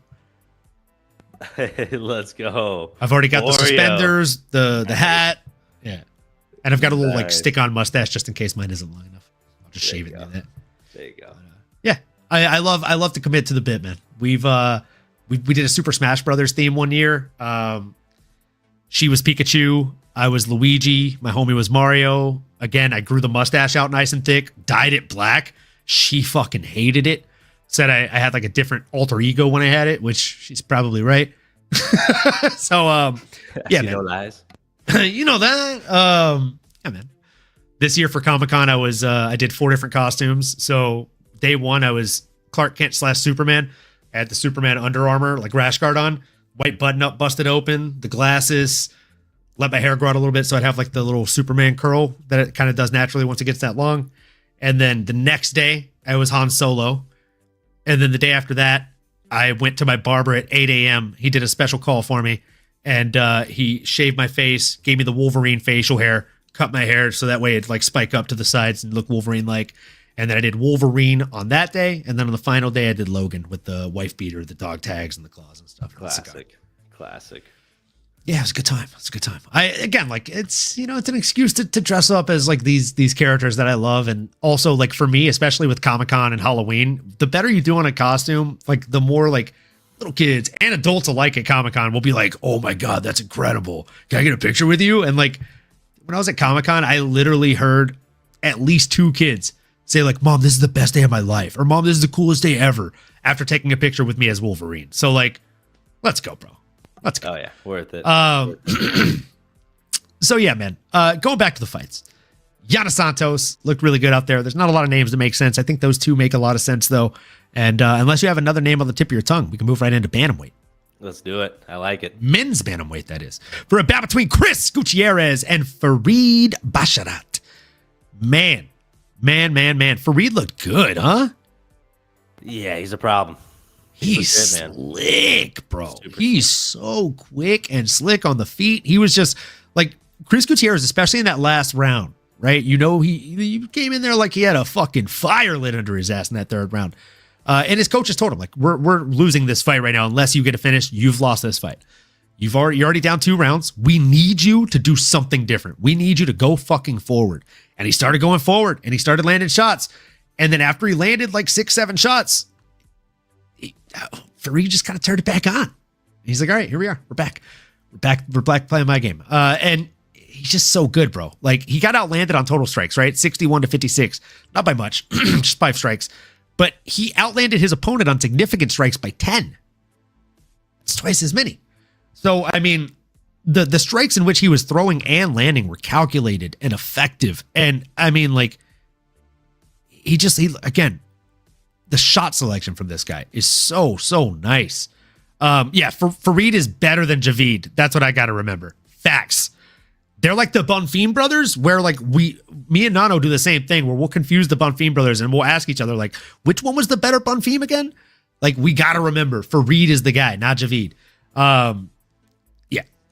Let's go. I've already got the suspenders, the hat. Yeah. And I've got a little like stick-on mustache just in case mine isn't long enough. I'll just shave it and do that. There you go. Yeah. I love to commit to the bit, man. We did a Super Smash Brothers theme one year. She was Pikachu, I was Luigi, my homie was Mario. Again, I grew the mustache out nice and thick, dyed it black. She fucking hated it. Said I had like a different alter ego when I had it, which she's probably right. So yeah, man. No lies. You know that. Yeah, man. This year for Comic-Con, I did 4 different costumes. So day 1, I was Clark Kent / Superman. I had the Superman Under Armour, like rash guard on, white button up, busted open, the glasses, let my hair grow out a little bit so I'd have like the little Superman curl that it kind of does naturally once it gets that long. And then the next day, I was Han Solo. And then the day after that, I went to my barber at 8 a.m. He did a special call for me, and he shaved my face, gave me the Wolverine facial hair, cut my hair so that way it'd like spike up to the sides and look Wolverine-like. And then I did Wolverine on that day, and then on the final day, I did Logan with the wife beater, the dog tags, and the claws and stuff. Classic. Yeah, it was a good time. It's a good time. It's an excuse to dress up as like these characters that I love. And also like for me, especially with Comic-Con and Halloween, the better you do on a costume, like the more like little kids and adults alike at Comic-Con will be like, oh my God, that's incredible. Can I get a picture with you? And like, when I was at Comic-Con, I literally heard at least 2 kids say like, Mom, this is the best day of my life. Or Mom, this is the coolest day ever after taking a picture with me as Wolverine. So like, let's go, bro. Let's go. Oh yeah, worth it. So yeah, man, going back to the fights. Yana Santos looked really good out there. There's not a lot of names that make sense. I think those 2 make a lot of sense though. And unless you have another name on the tip of your tongue, we can move right into Bantamweight. Let's do it. I like it. Men's Bantamweight, that is. For a bout between Chris Gutierrez and Farid Basharat. Man. Farid looked good, huh? Yeah, he's a problem. He's slick, bro. He's so quick and slick on the feet. He was just like Chris Gutierrez, especially in that last round, right? You know, he came in there like he had a fucking fire lit under his ass in that 3rd round. And his coaches told him, like, we're losing this fight right now. Unless you get a finish, you've lost this fight. You're already down 2 rounds. We need you to do something different. We need you to go fucking forward. And he started going forward and he started landing shots. And then after he landed like 6-7 shots, Farid just kind of turned it back on. He's like, all right, here we are. We're back. We're back playing my game. And he's just so good, bro. Like, he got outlanded on total strikes, right? 61-56. Not by much, just 5 strikes. But he outlanded his opponent on significant strikes by 10. It's twice as many. So, I mean, the strikes in which he was throwing and landing were calculated and effective. And, I mean, like, he again, the shot selection from this guy is so nice. Farid is better than Javid. That's what I got to remember. Facts. They're like the Bonfim brothers, where like me and Nano do the same thing, where we'll confuse the Bonfim brothers and we'll ask each other like, which one was the better Bonfim again? Like, we got to remember Farid is the guy, not Javid.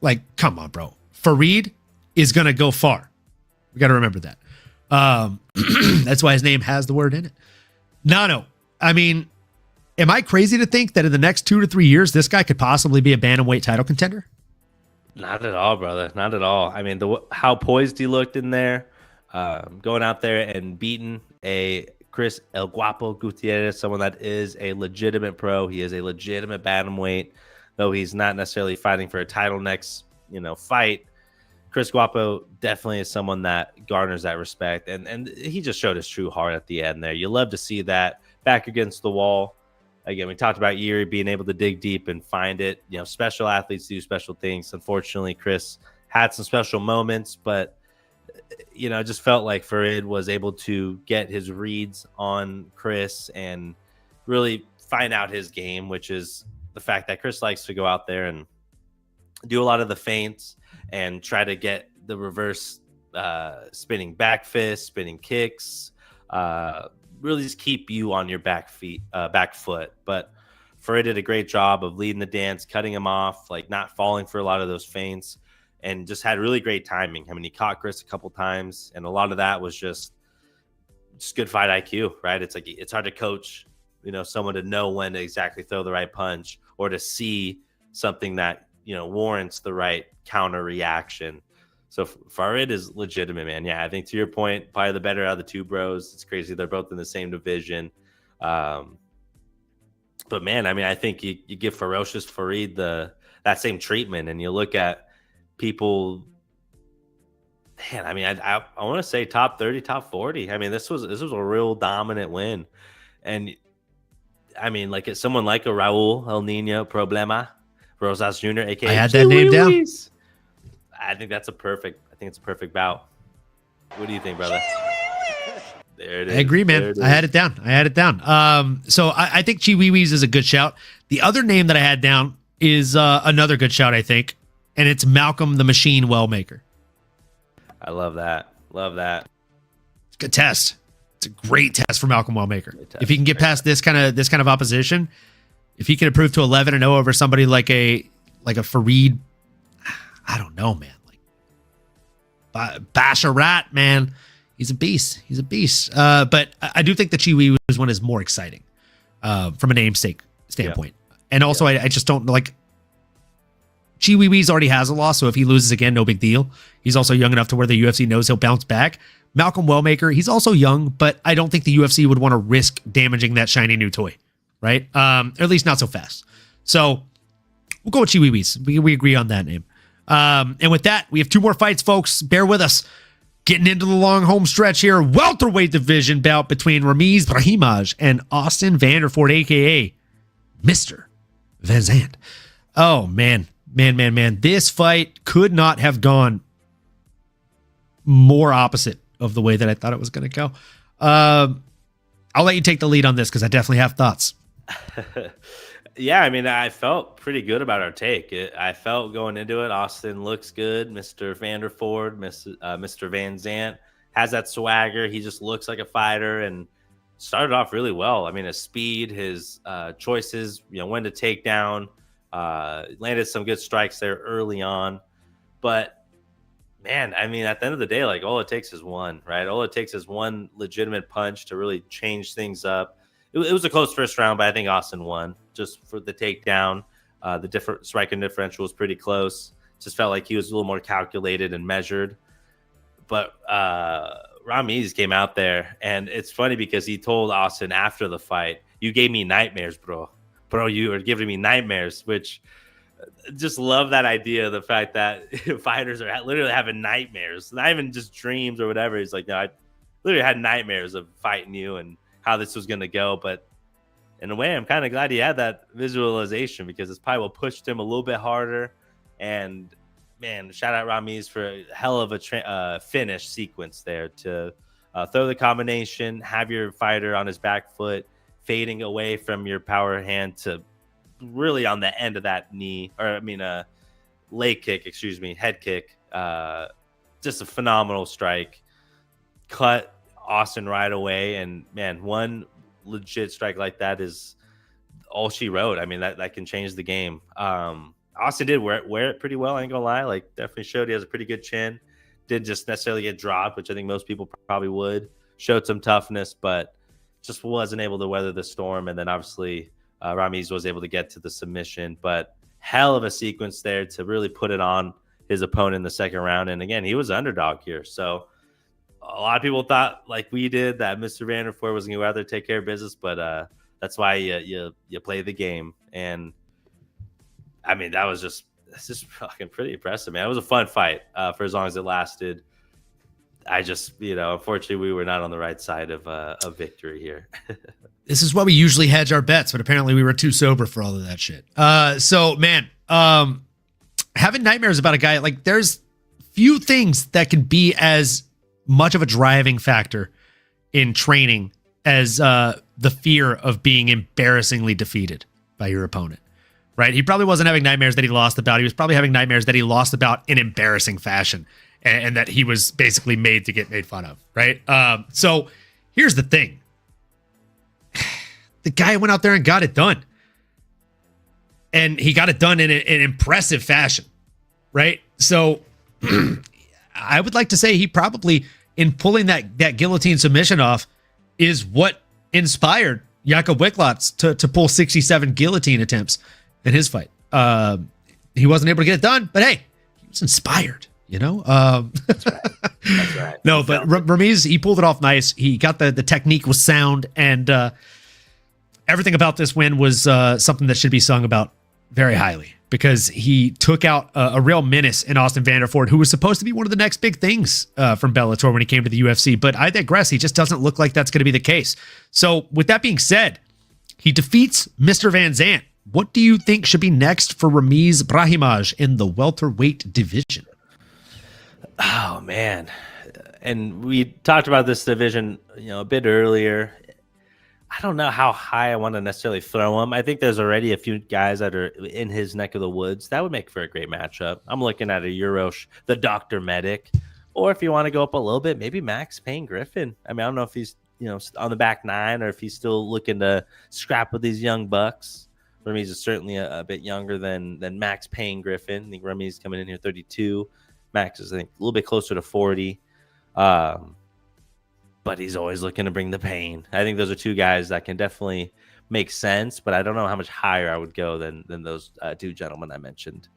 Like, come on, bro. Farid is going to go far. We got to remember that. That's why his name has the word in it. Nano, I mean, am I crazy to think that in the next 2 to 3 years, this guy could possibly be a bantamweight title contender? Not at all, brother. Not at all. I mean, how poised he looked in there, going out there and beating a Chris El Guapo Gutierrez, someone that is a legitimate pro. He is a legitimate bantamweight, though he's not necessarily fighting for a title next, fight. Chris Guapo definitely is someone that garners that respect, and he just showed his true heart at the end there. You love to see that back against the wall. Again, we talked about Jiri being able to dig deep and find it. Special athletes do special things. Unfortunately, Chris had some special moments, but it just felt like Farid was able to get his reads on Chris and really find out his game, which is the fact that Chris likes to go out there and do a lot of the feints and try to get the reverse spinning back fist, spinning kicks, really just keep you on your back foot. But Farid did a great job of leading the dance, cutting him off, like not falling for a lot of those feints, and just had really great timing. I mean, he caught Chris a couple times, and a lot of that was just good fight IQ, right? It's like, it's hard to coach, someone to know when to exactly throw the right punch or to see something that, warrants the right counter reaction. So Farid is legitimate, man. Yeah, I think to your point, probably the better out of the 2 bros. It's crazy. They're both in the same division. But man, I mean, I think you give ferocious Farid that same treatment, and you look at people. Man, I mean, I want to say top 30, top 40. I mean, this was a real dominant win, and I mean, like someone like a Raul El Nino Problema Rosas Jr., aka I had that name down. I think it's a perfect bout. What do you think, brother? There it is. I agree, man. I had it down. So I think Chiwiwis is a good shout. The other name that I had down is another good shout, I think, and it's Malcolm the Machine Wellmaker. I love that. It's a good test. It's a great test for Malcolm Wellmaker. If he can get past this kind of opposition, if he can improve to 11-0 over somebody like a Farid, I don't know, man. Like Basharat, man, he's a beast. But I do think the Chiwiwis one is more exciting from a namesake standpoint. Yeah. And also, I just don't like. Chiwiwis already has a loss, so if he loses again, no big deal. He's also young enough to where the UFC knows he'll bounce back. Malcolm Wellmaker, he's also young, but I don't think the UFC would want to risk damaging that shiny new toy, right? Or at least not so fast. So we'll go with Chiwiwis. We agree on that name. And with that, we have 2 more fights, folks. Bear with us. Getting into the long home stretch here. Welterweight division bout between Ramiz Brahimaj and Austin Vanderford, a.k.a. Mr. Van Zandt. Oh, man. Man. This fight could not have gone more opposite of the way that I thought it was going to go. I'll let you take the lead on this because I definitely have thoughts. Yeah, I mean, I felt pretty good about our take. I felt going into it, Austin looks good. Mr. Vanderford, Mr. Van Zandt has that swagger. He just looks like a fighter and started off really well. I mean, his speed, his choices, when to take down, landed some good strikes there early on. But, man, I mean, at the end of the day, like, all it takes is one, right? All it takes is one legitimate punch to really change things up. It was a close first round, but I think Austin won just for the takedown. The different striking differential was pretty close. Just felt like he was a little more calculated and measured. But Ramiz came out there, and it's funny because he told Austin after the fight, "You gave me nightmares, bro. Bro, you are giving me nightmares," which just love that idea, the fact that fighters are literally having nightmares, not even just dreams or whatever. He's like, "No, I literally had nightmares of fighting you and how this was going to go." But in a way, I'm kind of glad he had that visualization because it's probably what pushed him a little bit harder. And man, shout out Ramiz for a hell of a finish sequence there to throw the combination, have your fighter on his back foot, fading away from your power hand to really on the end of that leg kick, head kick. Just a phenomenal strike. Cut Austin right away, and man, one legit strike like that is all she wrote. I mean, that can change the game. Austin did wear it pretty well, I ain't gonna lie. Like, definitely showed he has a pretty good chin. Didn't just necessarily get dropped, which I think most people probably would. Showed some toughness, but just wasn't able to weather the storm. And then obviously Ramiz was able to get to the submission, but hell of a sequence there to really put it on his opponent in the second round. And again, he was underdog here, so a lot of people thought, like we did, that Mr. Vanderford was going to go out there take care of business, but that's why you play the game. And I mean, that's just fucking pretty impressive, man. It was a fun fight for as long as it lasted. I just, unfortunately, we were not on the right side of victory here. This is why we usually hedge our bets, but apparently we were too sober for all of that shit. So, man, having nightmares about a guy, like, there's few things that can be as much of a driving factor in training as the fear of being embarrassingly defeated by your opponent, right? He probably wasn't having nightmares that he lost the bout. He was probably having nightmares that he lost the bout in embarrassing fashion and that he was basically made to get made fun of, right? So here's the thing. The guy went out there and got it done. And he got it done in an impressive fashion, right? So I would like to say he probably, in pulling that guillotine submission off, is what inspired Jakub Wiklotz to pull 67 guillotine attempts in his fight. He wasn't able to get it done, but hey, he was inspired, That's right. That's right. No, but Ramiz, he pulled it off nice. He got the technique was sound, and everything about this win was something that should be sung about very highly, because he took out a real menace in Austin Vanderford, who was supposed to be one of the next big things from Bellator when he came to the UFC. But I digress. He just doesn't look like that's going to be the case. So with that being said, he defeats Mr. Van Zandt. What do you think should be next for Ramiz Brahimaj in the welterweight division? Oh, man. And we talked about this division, a bit earlier. I don't know how high I want to necessarily throw him. I think there's already a few guys that are in his neck of the woods. That would make for a great matchup. I'm looking at a Eurosh, the Dr. Medic. Or if you want to go up a little bit, maybe Max Payne Griffin. I mean, I don't know if he's, on the back nine or if he's still looking to scrap with these young bucks. Ramiz is certainly a bit younger than Max Payne Griffin. I think Ramiz coming in here 32. Max is, I think, a little bit closer to 40. But he's always looking to bring the pain. I think those are two guys that can definitely make sense, but I don't know how much higher I would go than those two gentlemen I mentioned.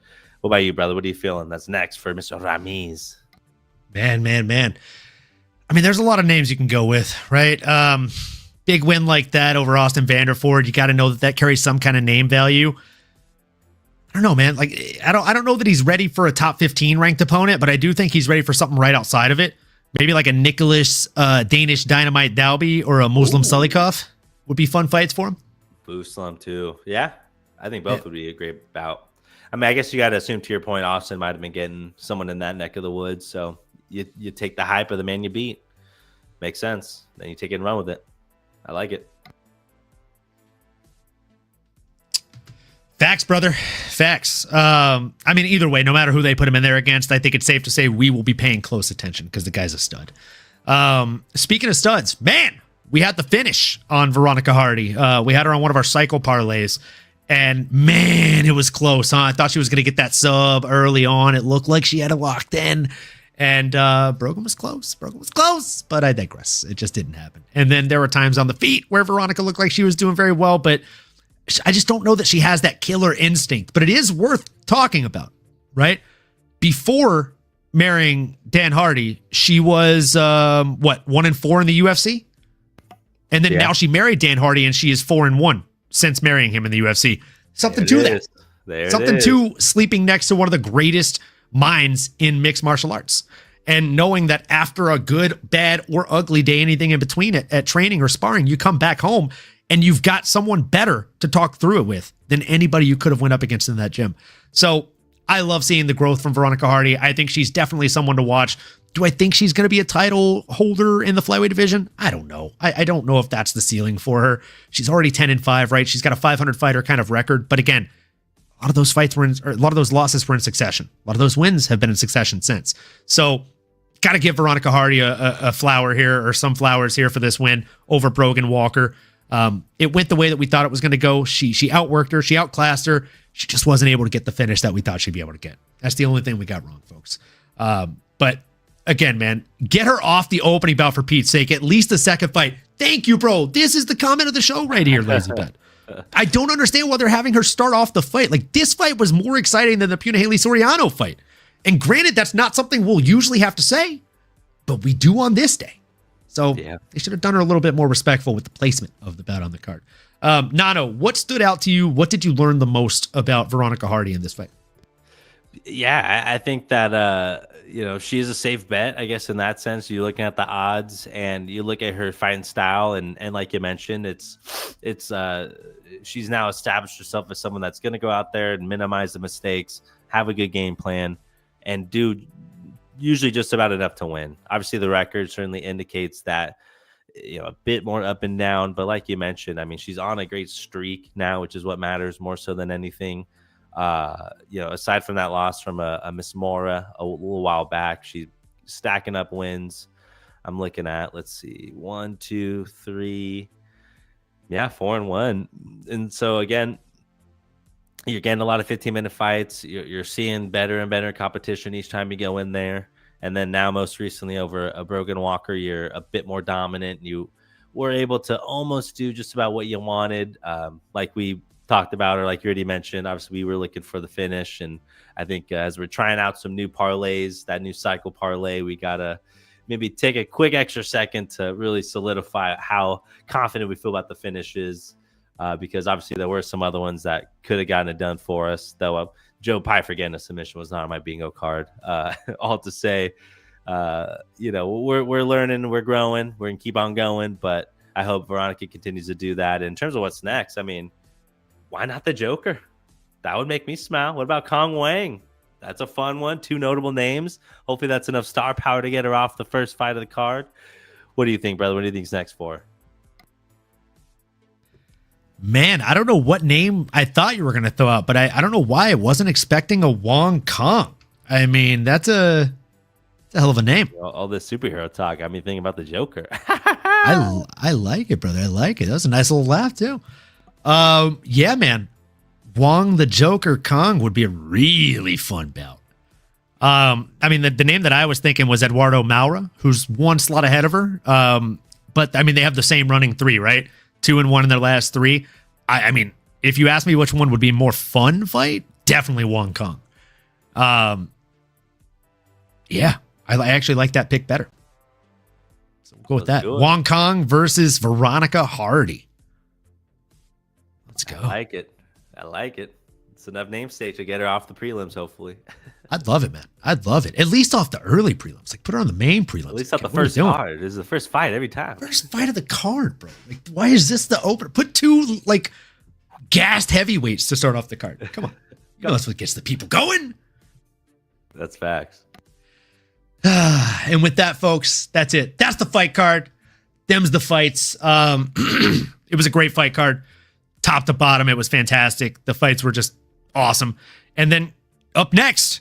What about you, brother? What are you feeling that's next for Mr. Ramiz? Man. I mean, there's a lot of names you can go with, right? Big win like that over Austin Vanderford. You got to know that carries some kind of name value. don't know, man. Like, I don't know that he's ready for a top 15 ranked opponent, but I do think he's ready for something right outside of it. Maybe like a Nicholas Danish Dynamite Dalby or a Muslim Salikov would be fun fights for him. Buslam too. Yeah. I think both would be a great bout. I mean, I guess you got to assume, to your point, Austin might have been getting someone in that neck of the woods. So you take the hype of the man you beat. Makes sense. Then you take it and run with it. I like it. Facts, brother. Facts. I mean, either way, no matter who they put him in there against, I think it's safe to say we will be paying close attention because the guy's a stud. Speaking of studs, man, we had the finish on Veronica Hardy. We had her on one of our cycle parlays, and man, it was close, huh? I thought she was going to get that sub early on. It looked like she had it locked in, and Brogan was close. But I digress. It just didn't happen. And then there were times on the feet where Veronica looked like she was doing very well, but I just don't know that she has that killer instinct. But it is worth talking about, right? Before marrying Dan Hardy, she was 1-4 in the UFC, and then now she married Dan Hardy, and she is 4-1 since marrying him in the UFC. Something to that. Something to sleeping next to one of the greatest minds in mixed martial arts, and knowing that after a good, bad, or ugly day, anything in between it at training or sparring, you come back home and you've got someone better to talk through it with than anybody you could have went up against in that gym. So I love seeing the growth from Veronica Hardy. I think she's definitely someone to watch. Do I think she's going to be a title holder in the flyweight division? I don't know. I don't know if that's the ceiling for her. She's already 10-5, right? She's got a 500 fighter kind of record. But again, a lot of those fights a lot of those losses were in succession. A lot of those wins have been in succession since. So got to give Veronica Hardy a flower here, or some flowers here, for this win over Brogan Walker. It went the way that we thought it was going to go. She outworked her. She outclassed her. She just wasn't able to get the finish that we thought she'd be able to get. That's the only thing we got wrong, folks. But again, man, get her off the opening bout for Pete's sake. At least the second fight. Thank you, bro. This is the comment of the show right here, Lazy Bet. I don't understand why they're having her start off the fight. Like, this fight was more exciting than the Puna Haley Soriano fight. And granted, that's not something we'll usually have to say, but we do on this day. So they should have done her a little bit more respectful with the placement of the bout on the card. Nano, what stood out to you? What did you learn the most about Veronica Hardy in this fight? Yeah, I think that, she's a safe bet, I guess, in that sense. You're looking at the odds and you look at her fighting style. And like you mentioned, she's now established herself as someone that's going to go out there and minimize the mistakes, have a good game plan, and do usually just about enough to win. Obviously, the record certainly indicates that, a bit more up and down. But like you mentioned, I mean, she's on a great streak now, which is what matters more so than anything. Aside from that loss from a Miss Mora a little while back, she's stacking up wins. I'm looking at, let's see, 1, 2, 3, 4-1. And so again, you're getting a lot of 15-minute fights. You're seeing better and better competition each time you go in there. And then now, most recently, over a Brogan Walker, you're a bit more dominant. You were able to almost do just about what you wanted, like we talked about, or like you already mentioned. Obviously, we were looking for the finish. And I think as we're trying out some new parlays, that new cycle parlay, we got to maybe take a quick extra second to really solidify how confident we feel about the finishes. Because obviously there were some other ones that could have gotten it done for us, though. Joe Pyfer getting a submission was not on my bingo card. All to say, we're learning, we're growing, we're gonna keep on going. But I hope Veronica continues to do that. In terms of what's next, I mean, why not the Joker? That would make me smile. What about Kong Wang? That's a fun one. 2 notable names. Hopefully that's enough star power to get her off the first fight of the card. What do you think, brother? What do you think's next for her? Man, I don't know what name I thought you were going to throw out, but I don't know why I wasn't expecting a Wong Kong. I mean, that's a hell of a name. All this superhero talk got me thinking about the Joker. I like it, brother. I like it. That was a nice little laugh, too. Yeah, man. Wong the Joker Kong would be a really fun bout. I mean, the name that I was thinking was Eduardo Maura, who's 1 slot ahead of her. But, I mean, they have the same running 3, right? 2-1 in their last 3. I mean, if you ask me which one would be a more fun fight, definitely Wong Kong. Yeah, I actually like that pick better. So we'll go with that. Wong Kong versus Veronica Hardy. Let's go. I like it. It's enough namesake to get her off the prelims, hopefully. I'd love it, man. I'd love it. At least off the early prelims. Like, put her on the main prelims. At least off the What are you first doing? card. This is the first fight every time. First fight of the card, bro. Like, why is this the opener? Put two, like, gassed heavyweights to start off the card. Come on. You know that's what gets the people going. That's facts. And with that, folks, that's it. That's the fight card. Them's the fights. It was a great fight card. Top to bottom, it was fantastic. The fights were just awesome. And then up next,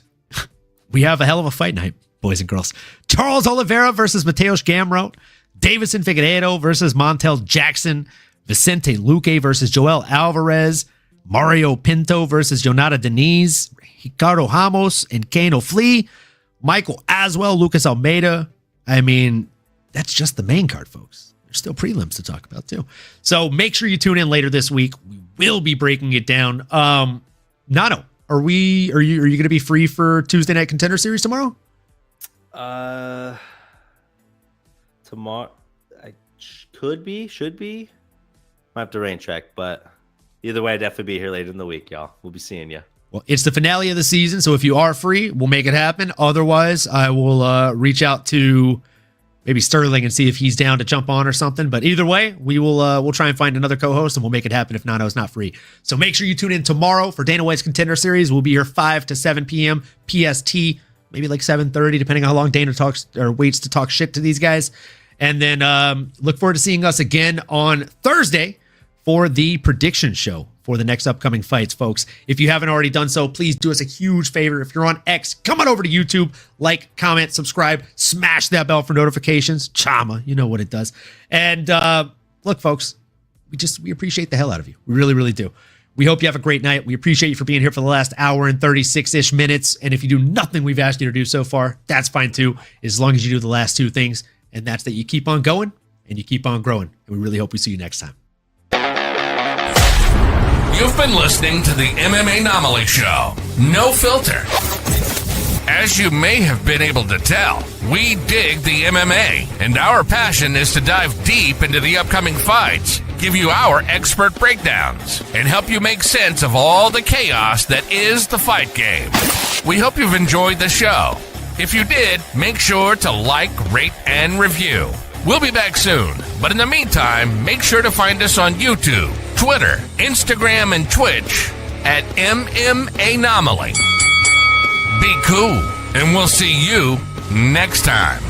we have a hell of a fight night, boys and girls. Charles Oliveira versus Mateus Gamrot. Davison Figueiredo versus Montel Jackson. Vicente Luque versus Joel Alvarez. Mario Pinto versus Jonata Diniz. Ricardo Ramos and Kane O'Flea. Michael Aswell, Lucas Almeida. I mean, that's just the main card, folks. There's still prelims to talk about, too. So make sure you tune in later this week. We will be breaking it down. Nano, are you going to be free for Tuesday Night Contender Series tomorrow? Tomorrow, I should be. Might have to rain check, but either way, I'd definitely be here later in the week, y'all. We'll be seeing you. Well, it's the finale of the season, so if you are free, we'll make it happen. Otherwise, I will reach out to maybe Sterling and see if he's down to jump on or something. But either way, we'll try and find another co-host, and we'll make it happen if Nano's not free. So make sure you tune in tomorrow for Dana White's Contender Series. We'll be here 5 to 7 p.m. PST, maybe like 7:30, depending on how long Dana talks or waits to talk shit to these guys. And then look forward to seeing us again on Thursday for the prediction show for the next upcoming fights, folks. If you haven't already done so, please do us a huge favor. If you're on X, come on over to YouTube, like, comment, subscribe, smash that bell for notifications. CHAMA, you know what it does. And look, folks, we appreciate the hell out of you. We really, really do. We hope you have a great night. We appreciate you for being here for the last hour and 36-ish minutes. And if you do nothing we've asked you to do so far, that's fine too, as long as you do the last two things. And that's that you keep on going and you keep on growing. And we really hope we see you next time. You've been listening to the MMAnomaly Show. No filter. As you may have been able to tell, we dig the MMA, and our passion is to dive deep into the upcoming fights, give you our expert breakdowns, and help you make sense of all the chaos that is the fight game. We hope you've enjoyed the show. If you did, make sure to like, rate, and review. We'll be back soon, but in the meantime, make sure to find us on YouTube, Twitter, Instagram, and Twitch at MMAnomaly. Be cool, and we'll see you next time.